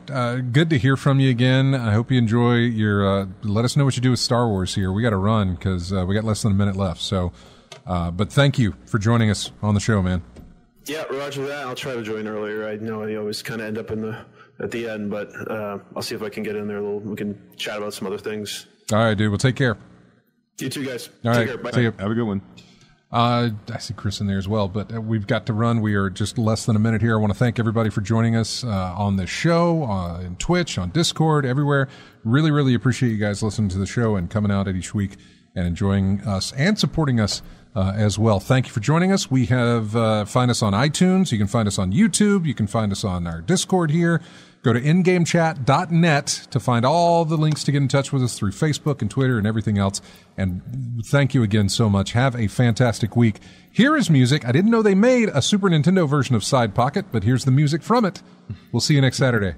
good to hear from you again. I hope you enjoy your, let us know what you do with Star Wars here. We got to run because we got less than a minute left. So, but thank you for joining us on the show, man. Yeah, roger that. I'll try to join earlier. I know I always kind of end up at the end, but I'll see if I can get in there a little. We can chat about some other things. All right, dude. Well, take care. You too, guys. All take right. care. Bye. See you. Have a good one. I see Chris in there as well, but we've got to run. We are just less than a minute here. I want to thank everybody for joining us on the show, on Twitch, on Discord, everywhere. Really, really appreciate you guys listening to the show and coming out each week and enjoying us and supporting us as well. Thank you for joining us. We have find us on iTunes. You can find us on YouTube. You can find us on our Discord here. Go to ingamechat.net to find all the links to get in touch with us through Facebook and Twitter and everything else. And thank you again so much. Have a fantastic week. Here is music. I didn't know they made a Super Nintendo version of Side Pocket, but here's the music from it. We'll see you next Saturday.